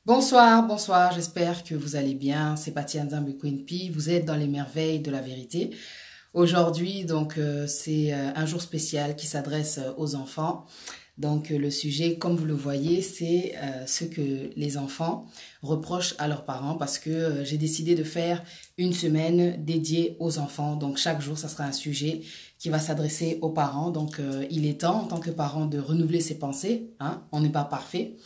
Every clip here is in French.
Bonsoir, bonsoir, j'espère que vous allez bien. C'est Patty Nzambe Queen P. Vous êtes dans les merveilles de la vérité. Aujourd'hui, c'est un jour spécial qui s'adresse aux enfants. Le sujet, comme vous le voyez, c'est ce que les enfants reprochent à leurs parents parce que j'ai décidé de faire une semaine dédiée aux enfants. Donc, chaque jour, ça sera un sujet qui va s'adresser aux parents. Il est temps, en tant que parent, de renouveler ses pensées, hein. On n'est pas parfait.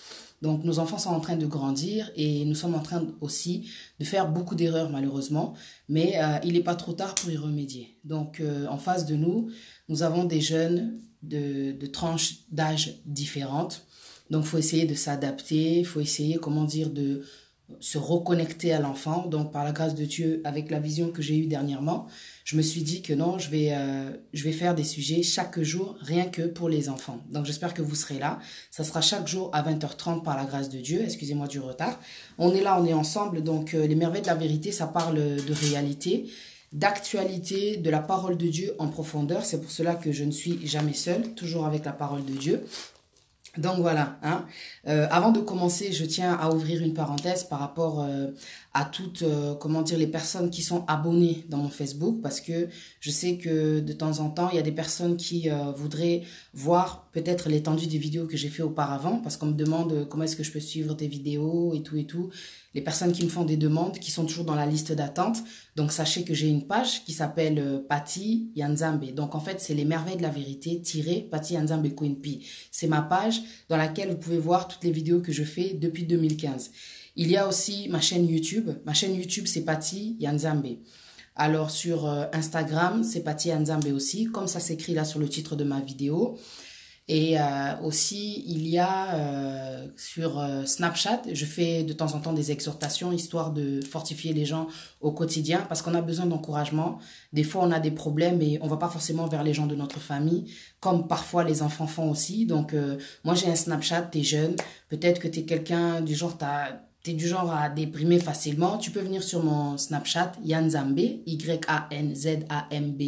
Donc, nos enfants sont en train de grandir et nous sommes en train aussi de faire beaucoup d'erreurs, malheureusement. Mais il n'est pas trop tard pour y remédier. En face de nous, nous avons des jeunes de tranches d'âge différentes. Donc, il faut essayer de s'adapter, il faut essayer, de se reconnecter à l'enfant. Donc, par la grâce de Dieu, avec la vision que j'ai eue dernièrement, je me suis dit que non, je vais faire des sujets chaque jour, rien que pour les enfants. Donc, j'espère que vous serez là. Ça sera chaque jour à 20h30 par la grâce de Dieu. Excusez-moi du retard. On est là, on est ensemble. Les merveilles de la vérité, ça parle de réalité, d'actualité, de la parole de Dieu en profondeur. C'est pour cela que je ne suis jamais seule, toujours avec la parole de Dieu. Donc voilà, hein. Avant de commencer, je tiens à ouvrir une parenthèse par rapport à toutes, les personnes qui sont abonnées dans mon Facebook, parce que je sais que de temps en temps, il y a des personnes qui voudraient voir peut-être l'étendue des vidéos que j'ai fait auparavant, parce qu'on me demande comment est-ce que je peux suivre tes vidéos et tout et tout. Les personnes qui me font des demandes, qui sont toujours dans la liste d'attente. Donc, sachez que j'ai une page qui s'appelle Patty Nzambe. Donc, en fait, c'est les merveilles de la vérité, Patty Nzambe Queen P. C'est ma page dans laquelle vous pouvez voir toutes les vidéos que je fais depuis 2015. Il y a aussi ma chaîne YouTube. Ma chaîne YouTube, c'est Patty Nzambe. Alors, sur Instagram, c'est Patty Nzambe aussi, comme ça s'écrit là sur le titre de ma vidéo. Et aussi, il y a sur Snapchat, je fais de temps en temps des exhortations, histoire de fortifier les gens au quotidien, parce qu'on a besoin d'encouragement. Des fois, on a des problèmes et on va pas forcément vers les gens de notre famille, comme parfois les enfants font aussi. Moi, j'ai un Snapchat, t'es jeune, peut-être que t'es quelqu'un du genre, t'es du genre à déprimer facilement, tu peux venir sur mon Snapchat, Yanzambe, Yanzambe.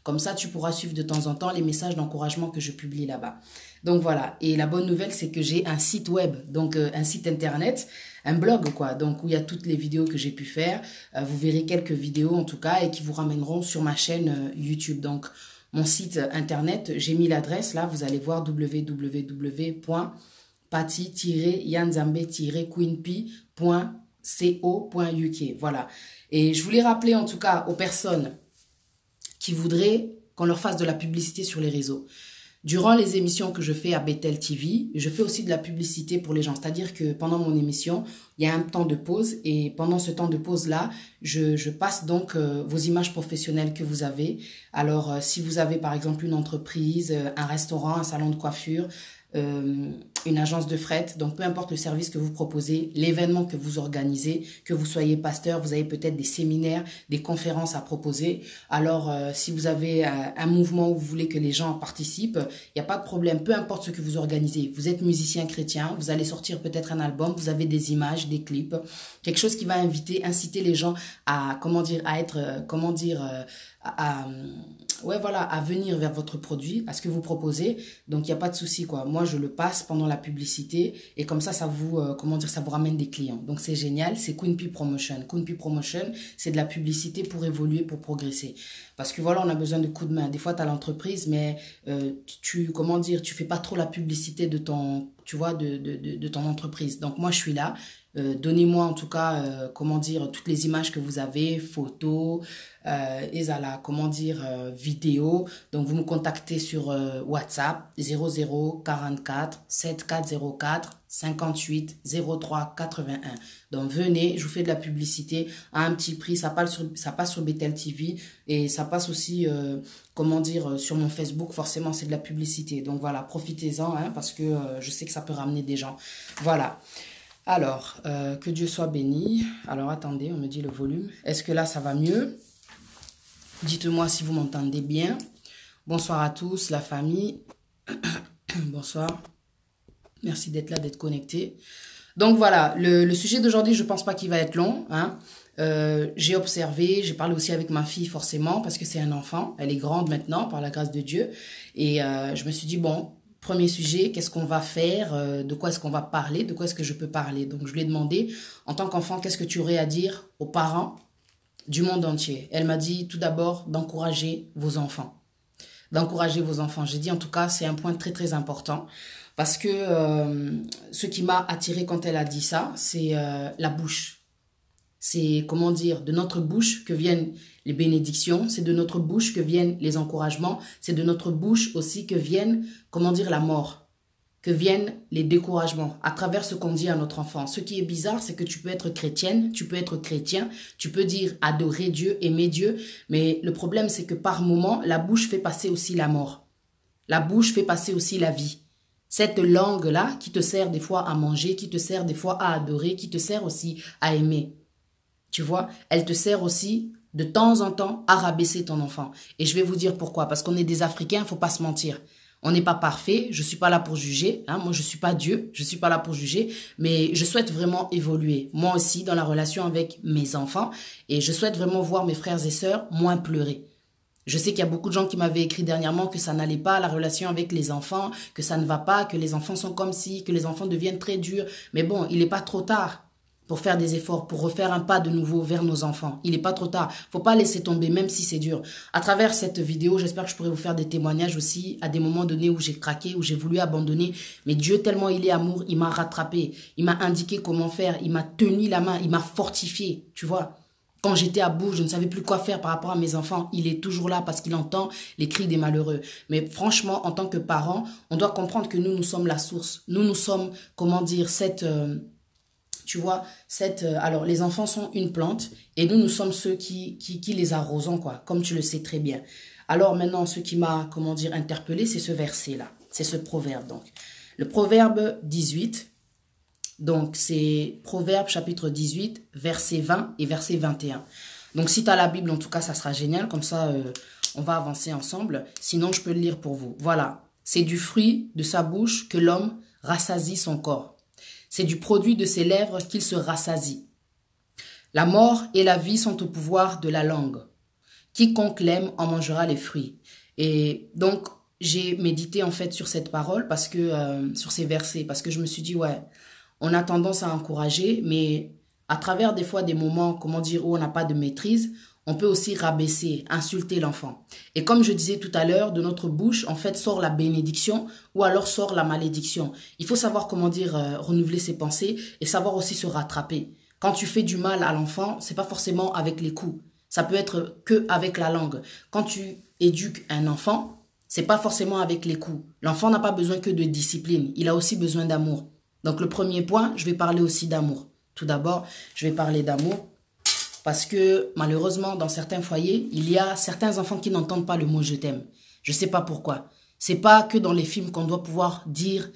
Comme ça, tu pourras suivre de temps en temps les messages d'encouragement que je publie là-bas. Donc voilà. Et la bonne nouvelle, c'est que j'ai un site web, un site internet, un blog, quoi. Donc où il y a toutes les vidéos que j'ai pu faire. Vous verrez quelques vidéos en tout cas et qui vous ramèneront sur ma chaîne YouTube. Donc mon site internet, j'ai mis l'adresse là, vous allez voir www.patty-yanzambe-queenp.co.uk. Voilà. Et je voulais rappeler en tout cas aux personnes qui voudraient qu'on leur fasse de la publicité sur les réseaux. Durant les émissions que je fais à Bethel TV, je fais aussi de la publicité pour les gens. C'est-à-dire que pendant mon émission, il y a un temps de pause et pendant ce temps de pause-là, je passe donc vos images professionnelles que vous avez. Alors, si vous avez par exemple une entreprise, un restaurant, un salon de coiffure, une agence de fret, donc peu importe le service que vous proposez, l'événement que vous organisez, que vous soyez pasteur, vous avez peut-être des séminaires, des conférences à proposer. Alors, si vous avez un mouvement où vous voulez que les gens participent, il n'y a pas de problème, peu importe ce que vous organisez. Vous êtes musicien chrétien, vous allez sortir peut-être un album, vous avez des images, des clips, quelque chose qui va inciter les gens à, à venir vers votre produit, à ce que vous proposez. Donc, il n'y a pas de souci, quoi. Moi, je le passe pendant la publicité et comme ça vous, ça vous ramène des clients. Donc, c'est génial. C'est Queen P Promotion. Queen P Promotion, c'est de la publicité pour évoluer, pour progresser. Parce que voilà, on a besoin de coups de main. Des fois, tu as l'entreprise, mais tu fais pas trop la publicité de ton, de ton entreprise. Donc, moi, je suis là. Donnez-moi en tout cas, toutes les images que vous avez, photos, vidéos. Donc, vous me contactez sur WhatsApp 0044 7404 58 03 81. Donc, venez, je vous fais de la publicité à un petit prix. Ça passe sur Bethel TV et ça passe aussi, sur mon Facebook. Forcément, c'est de la publicité. Donc, voilà, profitez-en, hein, parce que je sais que ça peut ramener des gens. Voilà. Alors, que Dieu soit béni. Alors, attendez, on me dit le volume. Est-ce que là, ça va mieux? Dites-moi si vous m'entendez bien. Bonsoir à tous, la famille. Bonsoir. Merci d'être là, d'être connecté. Donc, voilà, le sujet d'aujourd'hui, je ne pense pas qu'il va être long, hein. J'ai observé, j'ai parlé aussi avec ma fille forcément, parce que c'est un enfant. Elle est grande maintenant, par la grâce de Dieu. Et je me suis dit, bon, premier sujet, qu'est-ce qu'on va faire, de quoi est-ce qu'on va parler, de quoi est-ce que je peux parler. Donc, je lui ai demandé, en tant qu'enfant, qu'est-ce que tu aurais à dire aux parents du monde entier. Elle m'a dit tout d'abord d'encourager vos enfants. D'encourager vos enfants. J'ai dit en tout cas, c'est un point très très important. Parce que ce qui m'a attiré quand elle a dit ça, c'est la bouche. C'est, comment dire, de notre bouche que viennent les bénédictions, c'est de notre bouche que viennent les encouragements, c'est de notre bouche aussi que viennent, comment dire, la mort, que viennent les découragements à travers ce qu'on dit à notre enfant. Ce qui est bizarre, c'est que tu peux être chrétienne, tu peux être chrétien, tu peux dire adorer Dieu, aimer Dieu, mais le problème, c'est que par moment, la bouche fait passer aussi la mort. La bouche fait passer aussi la vie. Cette langue-là qui te sert des fois à manger, qui te sert des fois à adorer, qui te sert aussi à aimer. Tu vois, elle te sert aussi de temps en temps à rabaisser ton enfant. Et je vais vous dire pourquoi. Parce qu'on est des Africains, il ne faut pas se mentir. On n'est pas parfait, je ne suis pas là pour juger. Hein, moi, je ne suis pas Dieu, je ne suis pas là pour juger. Mais je souhaite vraiment évoluer. Moi aussi, dans la relation avec mes enfants. Et je souhaite vraiment voir mes frères et sœurs moins pleurer. Je sais qu'il y a beaucoup de gens qui m'avaient écrit dernièrement que ça n'allait pas, la relation avec les enfants, que ça ne va pas, que les enfants sont comme ci, que les enfants deviennent très durs. Mais bon, il n'est pas trop tard pour faire des efforts, pour refaire un pas de nouveau vers nos enfants. Il n'est pas trop tard. Faut pas laisser tomber, même si c'est dur. À travers cette vidéo, j'espère que je pourrai vous faire des témoignages aussi à des moments donnés où j'ai craqué, où j'ai voulu abandonner. Mais Dieu, tellement il est amour, il m'a rattrapé. Il m'a indiqué comment faire. Il m'a tenu la main. Il m'a fortifié. Tu vois. Quand j'étais à bout, je ne savais plus quoi faire par rapport à mes enfants. Il est toujours là parce qu'il entend les cris des malheureux. Mais franchement, en tant que parents, on doit comprendre que nous sommes la source. Nous sommes, comment dire, tu vois, alors les enfants sont une plante et nous sommes ceux qui les arrosons, quoi, comme tu le sais très bien. Alors maintenant, ce qui m'a, comment dire, interpellé, c'est ce verset-là, c'est ce proverbe, donc. Le proverbe 18, donc c'est Proverbe chapitre 18, verset 20 et verset 21. Donc si tu as la Bible, en tout cas, ça sera génial, comme ça, on va avancer ensemble. Sinon, je peux le lire pour vous. Voilà, c'est du fruit de sa bouche que l'homme rassasie son corps. C'est du produit de ses lèvres qu'il se rassasie. La mort et la vie sont au pouvoir de la langue. Quiconque l'aime en mangera les fruits. Et donc, j'ai médité en fait sur cette parole, parce que sur ces versets, parce que je me suis dit, ouais, on a tendance à encourager, mais à travers des fois des moments, comment dire, où on n'a pas de maîtrise, on peut aussi rabaisser, insulter l'enfant. Et comme je disais tout à l'heure, de notre bouche, en fait, sort la bénédiction ou alors sort la malédiction. Il faut savoir, comment dire, renouveler ses pensées et savoir aussi se rattraper. Quand tu fais du mal à l'enfant, c'est pas forcément avec les coups. Ça peut être que avec la langue. Quand tu éduques un enfant, c'est pas forcément avec les coups. L'enfant n'a pas besoin que de discipline. Il a aussi besoin d'amour. Donc le premier point, je vais parler aussi d'amour. Tout d'abord, je vais parler d'amour. Parce que malheureusement, dans certains foyers, il y a certains enfants qui n'entendent pas le mot « je t'aime ». Je ne sais pas pourquoi. C'est pas que dans les films qu'on doit pouvoir dire,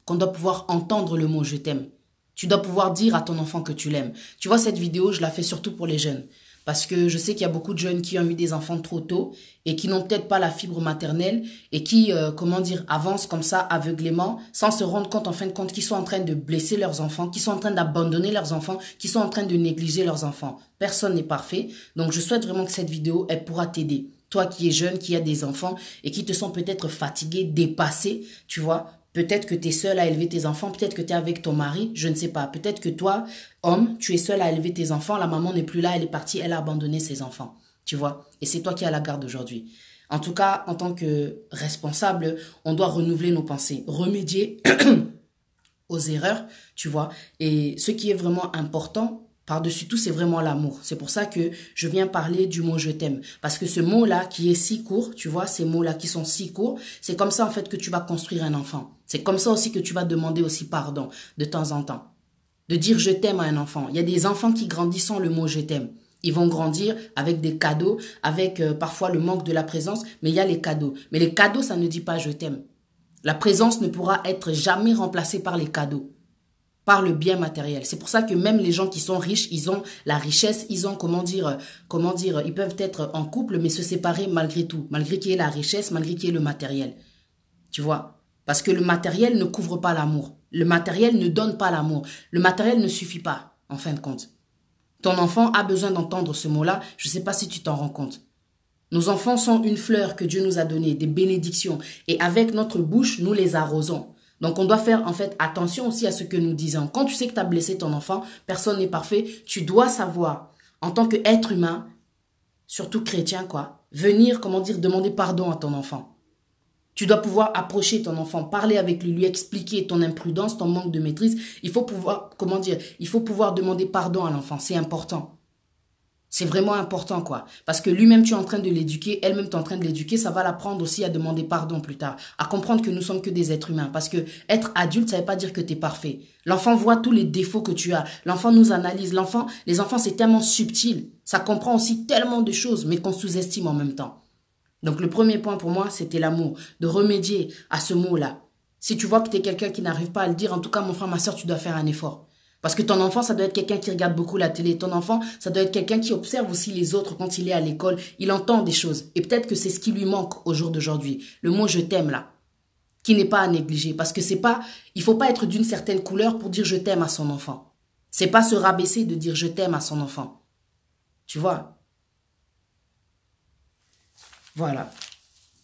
qu'on doit pouvoir entendre le mot « je t'aime ». Tu dois pouvoir dire à ton enfant que tu l'aimes. Tu vois, cette vidéo, je la fais surtout pour les jeunes. Parce que je sais qu'il y a beaucoup de jeunes qui ont eu des enfants trop tôt et qui n'ont peut-être pas la fibre maternelle et qui, comment dire, avancent comme ça aveuglément sans se rendre compte, en fin de compte, qu'ils sont en train de blesser leurs enfants, qu'ils sont en train d'abandonner leurs enfants, qu'ils sont en train de négliger leurs enfants. Personne n'est parfait. Donc, je souhaite vraiment que cette vidéo, elle pourra t'aider. Toi qui es jeune, qui as des enfants et qui te sens peut-être fatigué, dépassé, tu vois. Peut-être que tu es seul à élever tes enfants, peut-être que tu es avec ton mari, je ne sais pas. Peut-être que toi, homme, tu es seul à élever tes enfants, la maman n'est plus là, elle est partie, elle a abandonné ses enfants, tu vois. Et c'est toi qui as la garde aujourd'hui. En tout cas, en tant que responsable, on doit renouveler nos pensées, remédier aux erreurs, tu vois. Et ce qui est vraiment important, par-dessus tout, c'est vraiment l'amour. C'est pour ça que je viens parler du mot « je t'aime ». Parce que ce mot-là qui est si court, tu vois, ces mots-là qui sont si courts, c'est comme ça en fait que tu vas construire un enfant. C'est comme ça aussi que tu vas demander aussi pardon de temps en temps. De dire « je t'aime » à un enfant. Il y a des enfants qui grandissent sans le mot « je t'aime ». Ils vont grandir avec des cadeaux, avec parfois le manque de la présence, mais il y a les cadeaux. Mais les cadeaux, ça ne dit pas « je t'aime ». La présence ne pourra être jamais remplacée par les cadeaux, par le bien matériel. C'est pour ça que même les gens qui sont riches, ils ont la richesse, ils ont, comment dire, ils peuvent être en couple, mais se séparer malgré tout, malgré qu'il y ait la richesse, malgré qu'il y ait le matériel. Tu vois? Parce que le matériel ne couvre pas l'amour. Le matériel ne donne pas l'amour. Le matériel ne suffit pas, en fin de compte. Ton enfant a besoin d'entendre ce mot-là. Je ne sais pas si tu t'en rends compte. Nos enfants sont une fleur que Dieu nous a donnée, des bénédictions. Et avec notre bouche, nous les arrosons. Donc, on doit faire en fait attention aussi à ce que nous disons. Quand tu sais que tu as blessé ton enfant, personne n'est parfait, tu dois savoir, en tant qu'être humain, surtout chrétien, quoi, venir, comment dire, demander pardon à ton enfant. Tu dois pouvoir approcher ton enfant, parler avec lui, lui expliquer ton imprudence, ton manque de maîtrise. Il faut pouvoir, comment dire, il faut pouvoir demander pardon à l'enfant. C'est important. C'est vraiment important, quoi. Parce que lui-même, tu es en train de l'éduquer, elle-même, tu es en train de l'éduquer, ça va l'apprendre aussi à demander pardon plus tard, à comprendre que nous sommes que des êtres humains. Parce que être adulte, ça ne veut pas dire que tu es parfait. L'enfant voit tous les défauts que tu as. L'enfant nous analyse. Les enfants, c'est tellement subtil. Ça comprend aussi tellement de choses, mais qu'on sous-estime en même temps. Donc, le premier point pour moi, c'était l'amour. De remédier à ce mot-là. Si tu vois que tu es quelqu'un qui n'arrive pas à le dire, en tout cas, mon frère, ma soeur, tu dois faire un effort. Parce que ton enfant, ça doit être quelqu'un qui regarde beaucoup la télé. Ton enfant, ça doit être quelqu'un qui observe aussi les autres quand il est à l'école. Il entend des choses. Et peut-être que c'est ce qui lui manque au jour d'aujourd'hui. Le mot « je t'aime » là, qui n'est pas à négliger. Parce que c'est pas, il faut pas être d'une certaine couleur pour dire « je t'aime » à son enfant. C'est pas se rabaisser de dire « je t'aime » à son enfant. Tu vois? Voilà.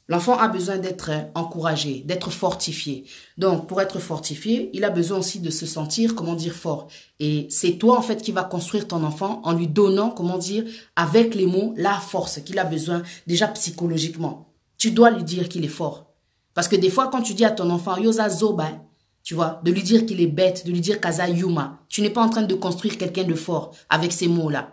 L'enfant a besoin d'être encouragé, d'être fortifié. Donc, pour être fortifié, il a besoin aussi de se sentir, comment dire, fort. Et c'est toi, en fait, qui va construire ton enfant en lui donnant, comment dire, avec les mots, la force qu'il a besoin, déjà psychologiquement. Tu dois lui dire qu'il est fort. Parce que des fois, quand tu dis à ton enfant, Yosa Zoba, tu vois, de lui dire qu'il est bête, de lui dire Kaza Yuma, tu n'es pas en train de construire quelqu'un de fort avec ces mots-là.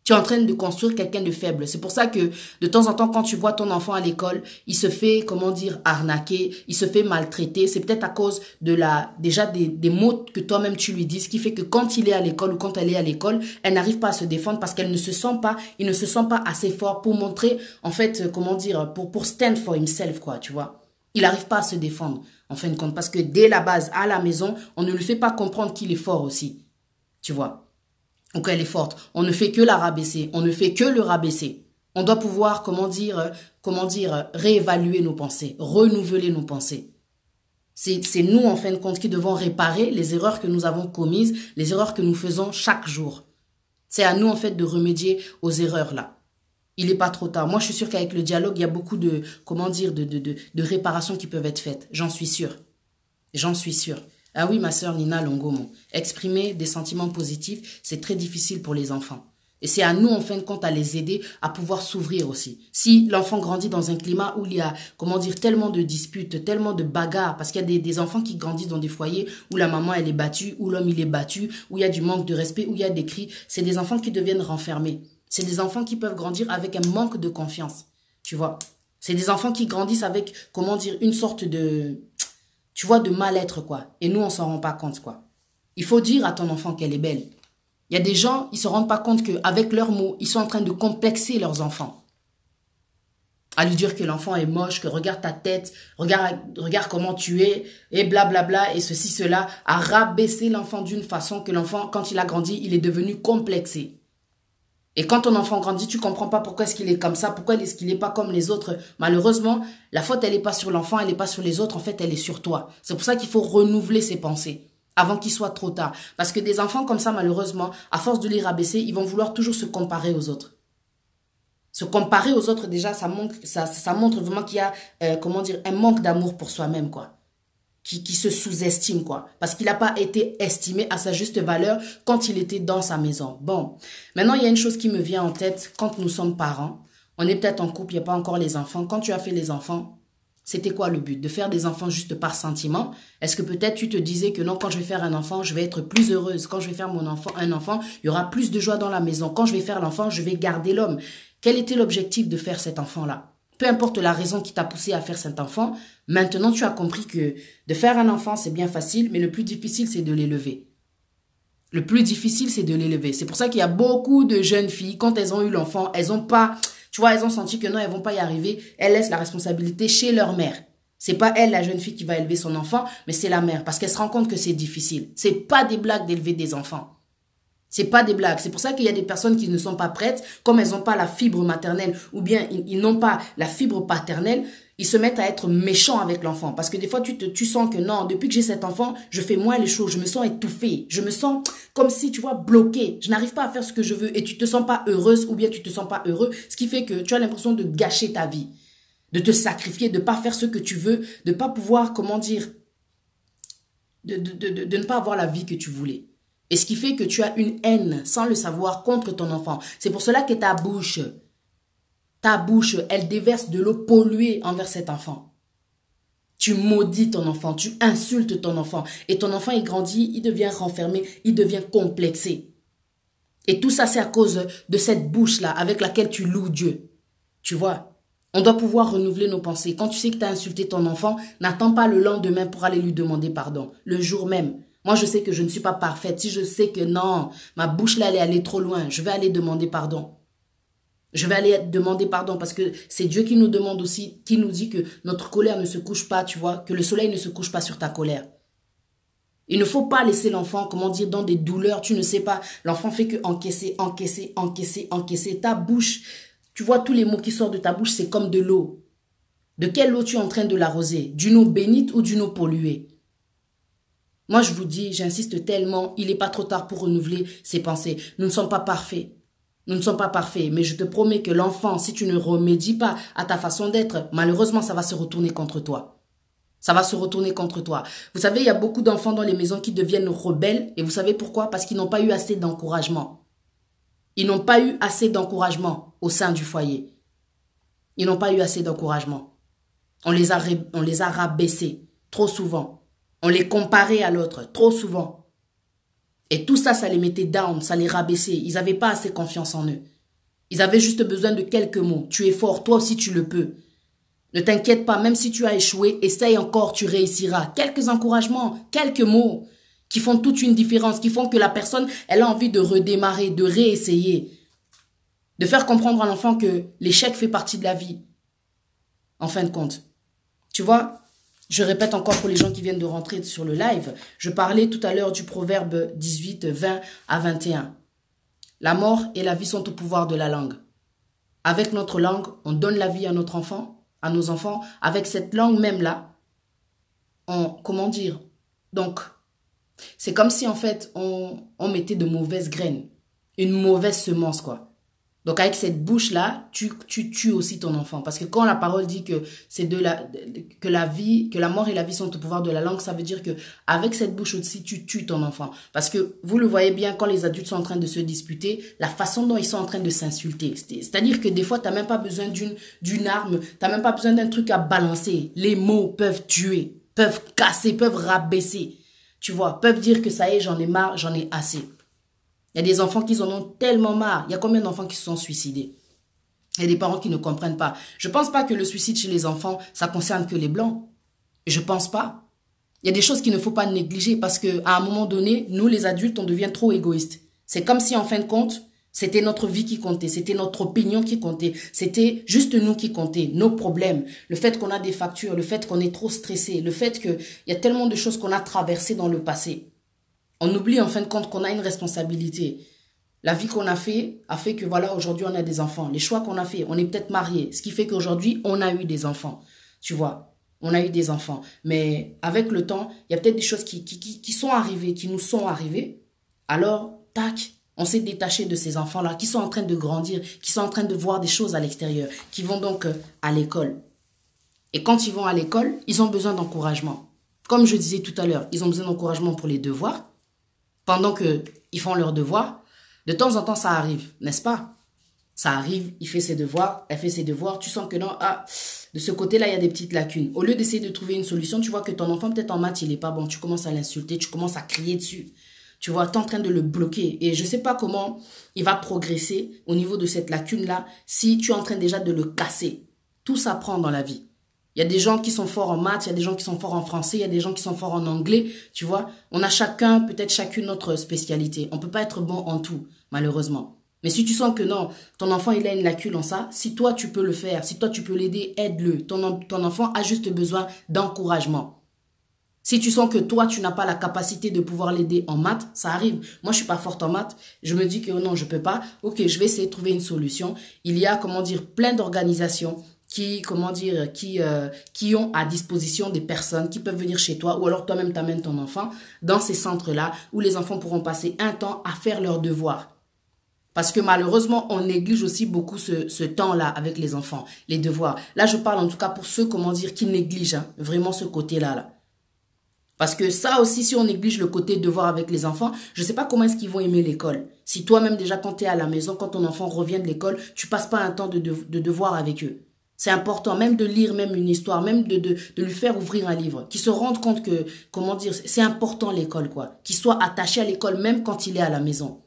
Tu es en train de construire quelqu'un de faible. C'est pour ça que de temps en temps, quand tu vois ton enfant à l'école, il se fait, comment dire, arnaquer, il se fait maltraiter. C'est peut-être à cause de déjà des mots que toi-même tu lui dis, ce qui fait que quand il est à l'école ou quand elle est à l'école, elle n'arrive pas à se défendre parce qu'elle ne se sent pas, il ne se sent pas assez fort pour montrer, en fait, comment dire, pour stand for himself, quoi, tu vois. Il n'arrive pas à se défendre, en fin de compte, parce que dès la base, à la maison, on ne lui fait pas comprendre qu'il est fort aussi, tu vois. Donc elle est forte. On ne fait que la rabaisser. On ne fait que le rabaisser. On doit pouvoir, comment dire, réévaluer nos pensées, renouveler nos pensées. C'est nous, en fin de compte, qui devons réparer les erreurs que nous avons commises, les erreurs que nous faisons chaque jour. C'est à nous, en fait, de remédier aux erreurs là. Il n'est pas trop tard. Moi, je suis sûre qu'avec le dialogue, il y a beaucoup de, comment dire, de réparations qui peuvent être faites. J'en suis sûre. J'en suis sûre. Ah oui, ma sœur Nina Longomo, exprimer des sentiments positifs, c'est très difficile pour les enfants. Et c'est à nous, en fin de compte, à les aider à pouvoir s'ouvrir aussi. Si l'enfant grandit dans un climat où il y a, comment dire, tellement de disputes, tellement de bagarres, parce qu'il y a des enfants qui grandissent dans des foyers où la maman, elle est battue, où l'homme, il est battu, où il y a du manque de respect, où il y a des cris, c'est des enfants qui deviennent renfermés. C'est des enfants qui peuvent grandir avec un manque de confiance, tu vois. C'est des enfants qui grandissent avec, comment dire, une sorte de... tu vois, de mal-être, quoi. Et nous, on s'en rend pas compte, quoi. Il faut dire à ton enfant qu'elle est belle. Il y a des gens, ils se rendent pas compte qu'avec leurs mots, ils sont en train de complexer leurs enfants. À lui dire que l'enfant est moche, que regarde ta tête, regarde comment tu es, et blablabla, et ceci, cela, à rabaisser l'enfant d'une façon que l'enfant, quand il a grandi, il est devenu complexé. Et quand ton enfant grandit, tu comprends pas pourquoi est-ce qu'il est comme ça, pourquoi est-ce qu'il n'est pas comme les autres. Malheureusement, la faute, elle n'est pas sur l'enfant, elle n'est pas sur les autres, en fait, elle est sur toi. C'est pour ça qu'il faut renouveler ses pensées avant qu'il soit trop tard. Parce que des enfants comme ça, malheureusement, à force de les rabaisser, ils vont vouloir toujours se comparer aux autres. Se comparer aux autres, déjà, ça montre vraiment qu'il y a, comment dire, un manque d'amour pour soi-même, quoi. Qui se sous-estime, quoi. Parce qu'il n'a pas été estimé à sa juste valeur quand il était dans sa maison. Bon, maintenant, il y a une chose qui me vient en tête quand nous sommes parents. On est peut-être en couple, il n'y a pas encore les enfants. Quand tu as fait les enfants, c'était quoi le but? De faire des enfants juste par sentiment? Est-ce que peut-être tu te disais que non, quand je vais faire un enfant, je vais être plus heureuse. Quand je vais faire un enfant, il y aura plus de joie dans la maison. Quand je vais faire l'enfant, je vais garder l'homme. Quel était l'objectif de faire cet enfant-là? Peu importe la raison qui t'a poussé à faire cet enfant, maintenant tu as compris que de faire un enfant, c'est bien facile, mais le plus difficile, c'est de l'élever. Le plus difficile, c'est de l'élever. C'est pour ça qu'il y a beaucoup de jeunes filles, quand elles ont eu l'enfant, elles ont pas, tu vois, elles ont senti que non, elles vont pas y arriver. Elles laissent la responsabilité chez leur mère. C'est pas elle, la jeune fille, qui va élever son enfant, mais c'est la mère, parce qu'elle se rend compte que c'est difficile. C'est pas des blagues d'élever des enfants. C'est pas des blagues. C'est pour ça qu'il y a des personnes qui ne sont pas prêtes, comme elles n'ont pas la fibre maternelle ou bien ils n'ont pas la fibre paternelle, ils se mettent à être méchants avec l'enfant. Parce que des fois, tu sens que non, depuis que j'ai cet enfant, je fais moins les choses. Je me sens étouffée. Je me sens comme si, tu vois, bloquée. Je n'arrive pas à faire ce que je veux et tu te sens pas heureuse ou bien tu te sens pas heureux. Ce qui fait que tu as l'impression de gâcher ta vie, de te sacrifier, de pas faire ce que tu veux, de pas pouvoir, comment dire, de ne pas avoir la vie que tu voulais. Et ce qui fait que tu as une haine, sans le savoir, contre ton enfant. C'est pour cela que ta bouche, elle déverse de l'eau polluée envers cet enfant. Tu maudis ton enfant, tu insultes ton enfant. Et ton enfant, il grandit, il devient renfermé, il devient complexé. Et tout ça, c'est à cause de cette bouche-là avec laquelle tu loues Dieu. Tu vois, on doit pouvoir renouveler nos pensées. Quand tu sais que tu as insulté ton enfant, n'attends pas le lendemain pour aller lui demander pardon. Le jour même. Moi, je sais que je ne suis pas parfaite. Si je sais que non, ma bouche là, elle est allée trop loin, je vais aller demander pardon. Je vais aller demander pardon parce que c'est Dieu qui nous demande aussi, qui nous dit que notre colère ne se couche pas, tu vois, que le soleil ne se couche pas sur ta colère. Il ne faut pas laisser l'enfant, comment dire, dans des douleurs, tu ne sais pas. L'enfant fait que encaisser, encaisser, encaisser, encaisser. Ta bouche, tu vois, tous les mots qui sortent de ta bouche, c'est comme de l'eau. De quelle eau tu es en train de l'arroser? D'une eau bénite ou d'une eau polluée? Moi, je vous dis, j'insiste tellement, il n'est pas trop tard pour renouveler ses pensées. Nous ne sommes pas parfaits. Nous ne sommes pas parfaits, mais je te promets que l'enfant, si tu ne remédies pas à ta façon d'être, malheureusement, ça va se retourner contre toi. Ça va se retourner contre toi. Vous savez, il y a beaucoup d'enfants dans les maisons qui deviennent rebelles. Et vous savez pourquoi? Parce qu'ils n'ont pas eu assez d'encouragement. Ils n'ont pas eu assez d'encouragement au sein du foyer. Ils n'ont pas eu assez d'encouragement. On les a rabaissés trop souvent. On les comparait à l'autre trop souvent. Et tout ça, ça les mettait down, ça les rabaissait. Ils n'avaient pas assez confiance en eux. Ils avaient juste besoin de quelques mots. Tu es fort, toi aussi tu le peux. Ne t'inquiète pas, même si tu as échoué, essaye encore, tu réussiras. Quelques encouragements, quelques mots qui font toute une différence, qui font que la personne, elle a envie de redémarrer, de réessayer. De faire comprendre à l'enfant que l'échec fait partie de la vie. En fin de compte. Tu vois, je répète encore pour les gens qui viennent de rentrer sur le live, je parlais tout à l'heure du proverbe 18, 20 à 21. La mort et la vie sont au pouvoir de la langue. Avec notre langue, on donne la vie à notre enfant, à nos enfants. Avec cette langue même-là, comment dire? Donc, c'est comme si en fait, on mettait de mauvaises graines, une mauvaise semence, quoi. Donc avec cette bouche-là, tu tues aussi ton enfant. Parce que quand la parole dit que c'est que la mort et la vie sont au pouvoir de la langue, ça veut dire que avec cette bouche aussi, tu tues ton enfant. Parce que vous le voyez bien, quand les adultes sont en train de se disputer, la façon dont ils sont en train de s'insulter. C'est-à-dire que des fois, tu n'as même pas besoin d'une arme, tu n'as même pas besoin d'un truc à balancer. Les mots peuvent tuer, peuvent casser, peuvent rabaisser. Tu vois, peuvent dire que ça y est, j'en ai marre, j'en ai assez. Il y a des enfants qui en ont tellement marre. Il y a combien d'enfants qui se sont suicidés? Il y a des parents qui ne comprennent pas. Je ne pense pas que le suicide chez les enfants, ça concerne que les blancs. Je ne pense pas. Il y a des choses qu'il ne faut pas négliger parce qu'à un moment donné, nous les adultes, on devient trop égoïstes. C'est comme si en fin de compte, c'était notre vie qui comptait, c'était notre opinion qui comptait, c'était juste nous qui comptait, nos problèmes, le fait qu'on a des factures, le fait qu'on est trop stressé, le fait qu'il y a tellement de choses qu'on a traversées dans le passé. On oublie en fin de compte qu'on a une responsabilité. La vie qu'on a fait que voilà, aujourd'hui on a des enfants. Les choix qu'on a fait, on est peut-être mariés. Ce qui fait qu'aujourd'hui on a eu des enfants. Tu vois, on a eu des enfants. Mais avec le temps, il y a peut-être des choses qui sont arrivées, qui nous sont arrivées. Alors, tac, on s'est détaché de ces enfants-là qui sont en train de grandir, qui sont en train de voir des choses à l'extérieur, qui vont donc à l'école. Et quand ils vont à l'école, ils ont besoin d'encouragement. Comme je disais tout à l'heure, ils ont besoin d'encouragement pour les devoirs. Pendant qu'ils font leurs devoirs, de temps en temps, ça arrive, n'est-ce pas? Ça arrive, il fait ses devoirs, elle fait ses devoirs, tu sens que non, de ce côté-là, il y a des petites lacunes. Au lieu d'essayer de trouver une solution, tu vois que ton enfant, peut-être en maths, il n'est pas bon, tu commences à l'insulter, tu commences à crier dessus. Tu vois, tu es en train de le bloquer. Et je ne sais pas comment il va progresser au niveau de cette lacune-là si tu es en train déjà de le casser. Tout s'apprend dans la vie. Il y a des gens qui sont forts en maths, il y a des gens qui sont forts en français, il y a des gens qui sont forts en anglais, tu vois. On a chacun, peut-être chacune notre spécialité. On ne peut pas être bon en tout, malheureusement. Mais si tu sens que non, ton enfant, il a une lacune en ça, si toi, tu peux le faire, si toi, tu peux l'aider, aide-le. Ton enfant a juste besoin d'encouragement. Si tu sens que toi, tu n'as pas la capacité de pouvoir l'aider en maths, ça arrive. Moi, je suis pas forte en maths. Je me dis que non, je peux pas. Ok, je vais essayer de trouver une solution. Il y a, comment dire, plein d'organisations qui, comment dire, qui ont à disposition des personnes qui peuvent venir chez toi ou alors toi-même t'amènes ton enfant dans ces centres-là où les enfants pourront passer un temps à faire leurs devoirs. Parce que malheureusement, on néglige aussi beaucoup ce temps-là avec les enfants, les devoirs. Là, je parle en tout cas pour ceux, comment dire, qui négligent vraiment ce côté-là, là. Parce que ça aussi, si on néglige le côté devoir avec les enfants, je ne sais pas comment est-ce qu'ils vont aimer l'école. Si toi-même déjà quand tu es à la maison, quand ton enfant revient de l'école, tu passes pas un temps de devoir avec eux. C'est important même de lire même une histoire, même de lui faire ouvrir un livre, qu'il se rende compte que, comment dire, c'est important l'école, quoi. Qu'il soit attaché à l'école même quand il est à la maison.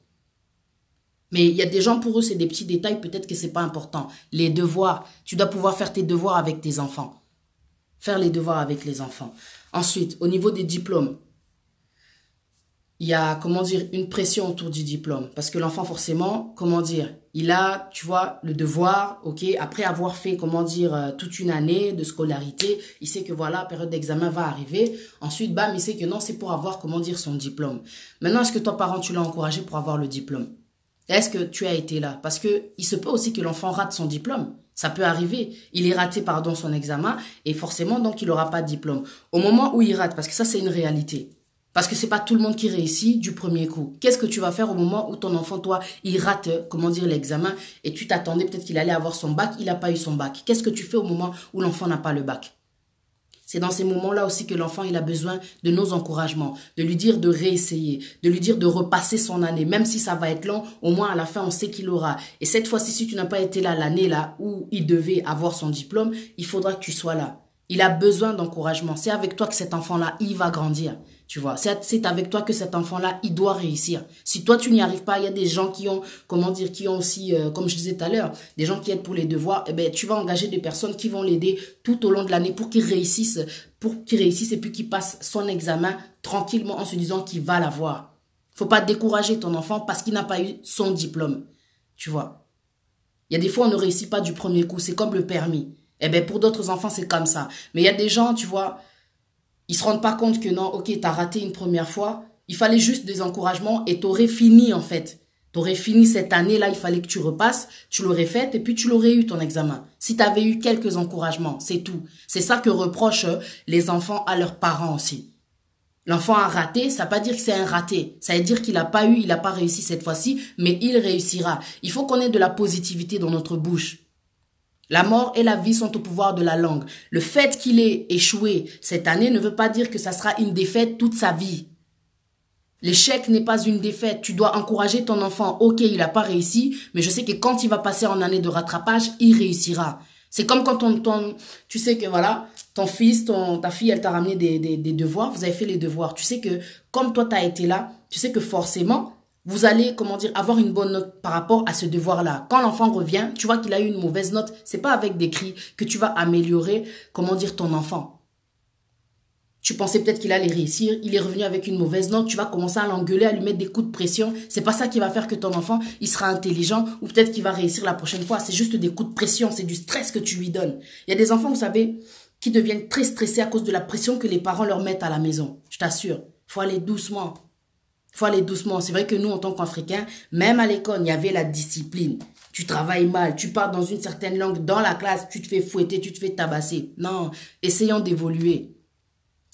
Mais il y a des gens, pour eux, c'est des petits détails, peut-être que c'est pas important. Les devoirs, tu dois pouvoir faire tes devoirs avec tes enfants. Faire les devoirs avec les enfants. Ensuite, au niveau des diplômes, il y a, comment dire, une pression autour du diplôme. Parce que l'enfant, forcément, comment dire, il a, tu vois, le devoir, ok, après avoir fait, comment dire, toute une année de scolarité, il sait que voilà, période d'examen va arriver. Ensuite, bam, il sait que non, c'est pour avoir, comment dire, son diplôme. Maintenant, est-ce que toi, parent, tu l'as encouragé pour avoir le diplôme? Est-ce que tu as été là? Parce que il se peut aussi que l'enfant rate son diplôme. Ça peut arriver. Il est raté, pardon, son examen et forcément, donc, il n'aura pas de diplôme. Au moment où il rate, parce que ça, c'est une réalité. Parce que c'est pas tout le monde qui réussit du premier coup. Qu'est-ce que tu vas faire au moment où ton enfant, toi, il rate, comment dire, l'examen et tu t'attendais peut-être qu'il allait avoir son bac, il n'a pas eu son bac. Qu'est-ce que tu fais au moment où l'enfant n'a pas le bac? C'est dans ces moments-là aussi que l'enfant, il a besoin de nos encouragements, de lui dire de réessayer, de lui dire de repasser son année. Même si ça va être long, au moins à la fin, on sait qu'il aura. Et cette fois-ci, si tu n'as pas été là l'année là où il devait avoir son diplôme, il faudra que tu sois là. Il a besoin d'encouragement. C'est avec toi que cet enfant-là, il va grandir. Tu vois, c'est avec toi que cet enfant-là, il doit réussir. Si toi, tu n'y arrives pas, il y a des gens qui ont, comment dire, qui ont aussi, comme je disais tout à l'heure, des gens qui aident pour les devoirs, eh ben, tu vas engager des personnes qui vont l'aider tout au long de l'année pour qu'il réussisse et puis qu'il passe son examen tranquillement en se disant qu'il va l'avoir. Faut pas décourager ton enfant parce qu'il n'a pas eu son diplôme. Tu vois. Il y a des fois, on ne réussit pas du premier coup. C'est comme le permis. Eh ben, pour d'autres enfants, c'est comme ça. Mais il y a des gens, tu vois, ils se rendent pas compte que non, ok, t'as raté une première fois. Il fallait juste des encouragements et t'aurais fini, en fait. T'aurais fini cette année-là, il fallait que tu repasses, tu l'aurais fait et puis tu l'aurais eu ton examen. Si t'avais eu quelques encouragements, c'est tout. C'est ça que reprochent les enfants à leurs parents aussi. L'enfant a raté, ça ne veut pas dire que c'est un raté. Ça veut dire qu'il n'a pas eu, il n'a pas réussi cette fois-ci, mais il réussira. Il faut qu'on ait de la positivité dans notre bouche. La mort et la vie sont au pouvoir de la langue. Le fait qu'il ait échoué cette année ne veut pas dire que ça sera une défaite toute sa vie. L'échec n'est pas une défaite. Tu dois encourager ton enfant. Ok, il n'a pas réussi, mais je sais que quand il va passer en année de rattrapage, il réussira. C'est comme quand tu sais que voilà, ton fils, ta fille, elle t'a ramené des devoirs, vous avez fait les devoirs. Tu sais que comme toi, tu as été là, tu sais que forcément, vous allez, comment dire, avoir une bonne note par rapport à ce devoir-là. Quand l'enfant revient, tu vois qu'il a eu une mauvaise note, c'est pas avec des cris que tu vas améliorer, comment dire, ton enfant. Tu pensais peut-être qu'il allait réussir, il est revenu avec une mauvaise note, tu vas commencer à l'engueuler, à lui mettre des coups de pression. C'est pas ça qui va faire que ton enfant, il sera intelligent ou peut-être qu'il va réussir la prochaine fois. C'est juste des coups de pression, c'est du stress que tu lui donnes. Il y a des enfants, vous savez, qui deviennent très stressés à cause de la pression que les parents leur mettent à la maison. Je t'assure, faut aller doucement. Faut aller doucement. C'est vrai que nous, en tant qu'Africains, même à l'école, il y avait la discipline. Tu travailles mal, tu parles dans une certaine langue, dans la classe, tu te fais fouetter, tu te fais tabasser. Non, essayons d'évoluer.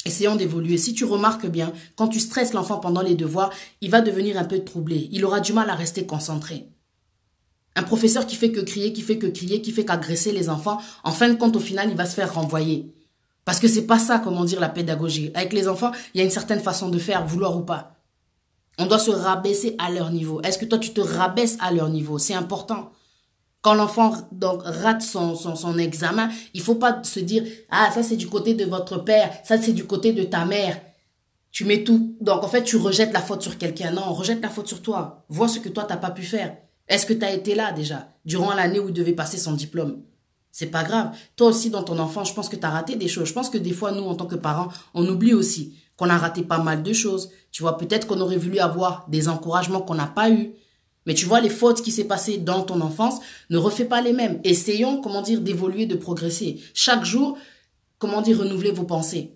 Essayons d'évoluer. Si tu remarques bien, quand tu stresses l'enfant pendant les devoirs, il va devenir un peu troublé. Il aura du mal à rester concentré. Un professeur qui fait que crier, qui fait que crier, qui fait qu'agresser les enfants, en fin de compte, au final, il va se faire renvoyer. Parce que c'est pas ça, comment dire, la pédagogie. Avec les enfants, il y a une certaine façon de faire, vouloir ou pas. On doit se rabaisser à leur niveau. Est-ce que toi, tu te rabaisses à leur niveau? C'est important. Quand l'enfant donc rate son examen, il faut pas se dire « Ah, ça c'est du côté de votre père, ça c'est du côté de ta mère. » Tu mets tout. Donc en fait, tu rejettes la faute sur quelqu'un. Non, rejette la faute sur toi. Vois ce que toi, t'as pas pu faire. Est-ce que tu as été là déjà, durant l'année où il devait passer son diplôme? C'est pas grave. Toi aussi, dans ton enfant, je pense que tu as raté des choses. Je pense que des fois, nous, en tant que parents, on oublie aussi qu'on a raté pas mal de choses. Tu vois, peut-être qu'on aurait voulu avoir des encouragements qu'on n'a pas eu. Mais tu vois, les fautes qui s'est passées dans ton enfance, ne refais pas les mêmes. Essayons, comment dire, d'évoluer, de progresser. Chaque jour, comment dire, renouveler vos pensées.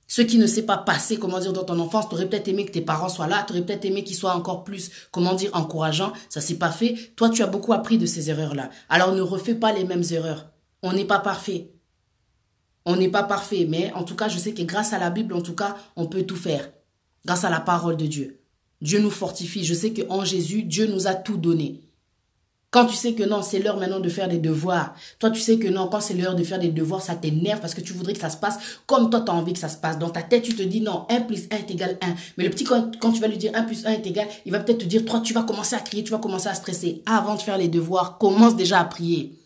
Ce qui ne s'est pas passé, comment dire, dans ton enfance, tu aurais peut-être aimé que tes parents soient là, tu aurais peut-être aimé qu'ils soient encore plus, comment dire, encourageants. Ça s'est pas fait. Toi, tu as beaucoup appris de ces erreurs-là. Alors, ne refais pas les mêmes erreurs. On n'est pas parfait. On n'est pas parfait. Mais en tout cas, je sais que grâce à la Bible, en tout cas, on peut tout faire. Grâce à la parole de Dieu. Dieu nous fortifie. Je sais qu'en Jésus, Dieu nous a tout donné. Quand tu sais que non, c'est l'heure maintenant de faire des devoirs. Toi, tu sais que non, quand c'est l'heure de faire des devoirs, ça t'énerve parce que tu voudrais que ça se passe comme toi, tu as envie que ça se passe. Dans ta tête, tu te dis non, 1 plus 1 est égal 1. Mais le petit, quand tu vas lui dire 1 plus 1 est égal, il va peut-être te dire, toi, tu vas commencer à crier, tu vas commencer à stresser. Avant de faire les devoirs, commence déjà à prier.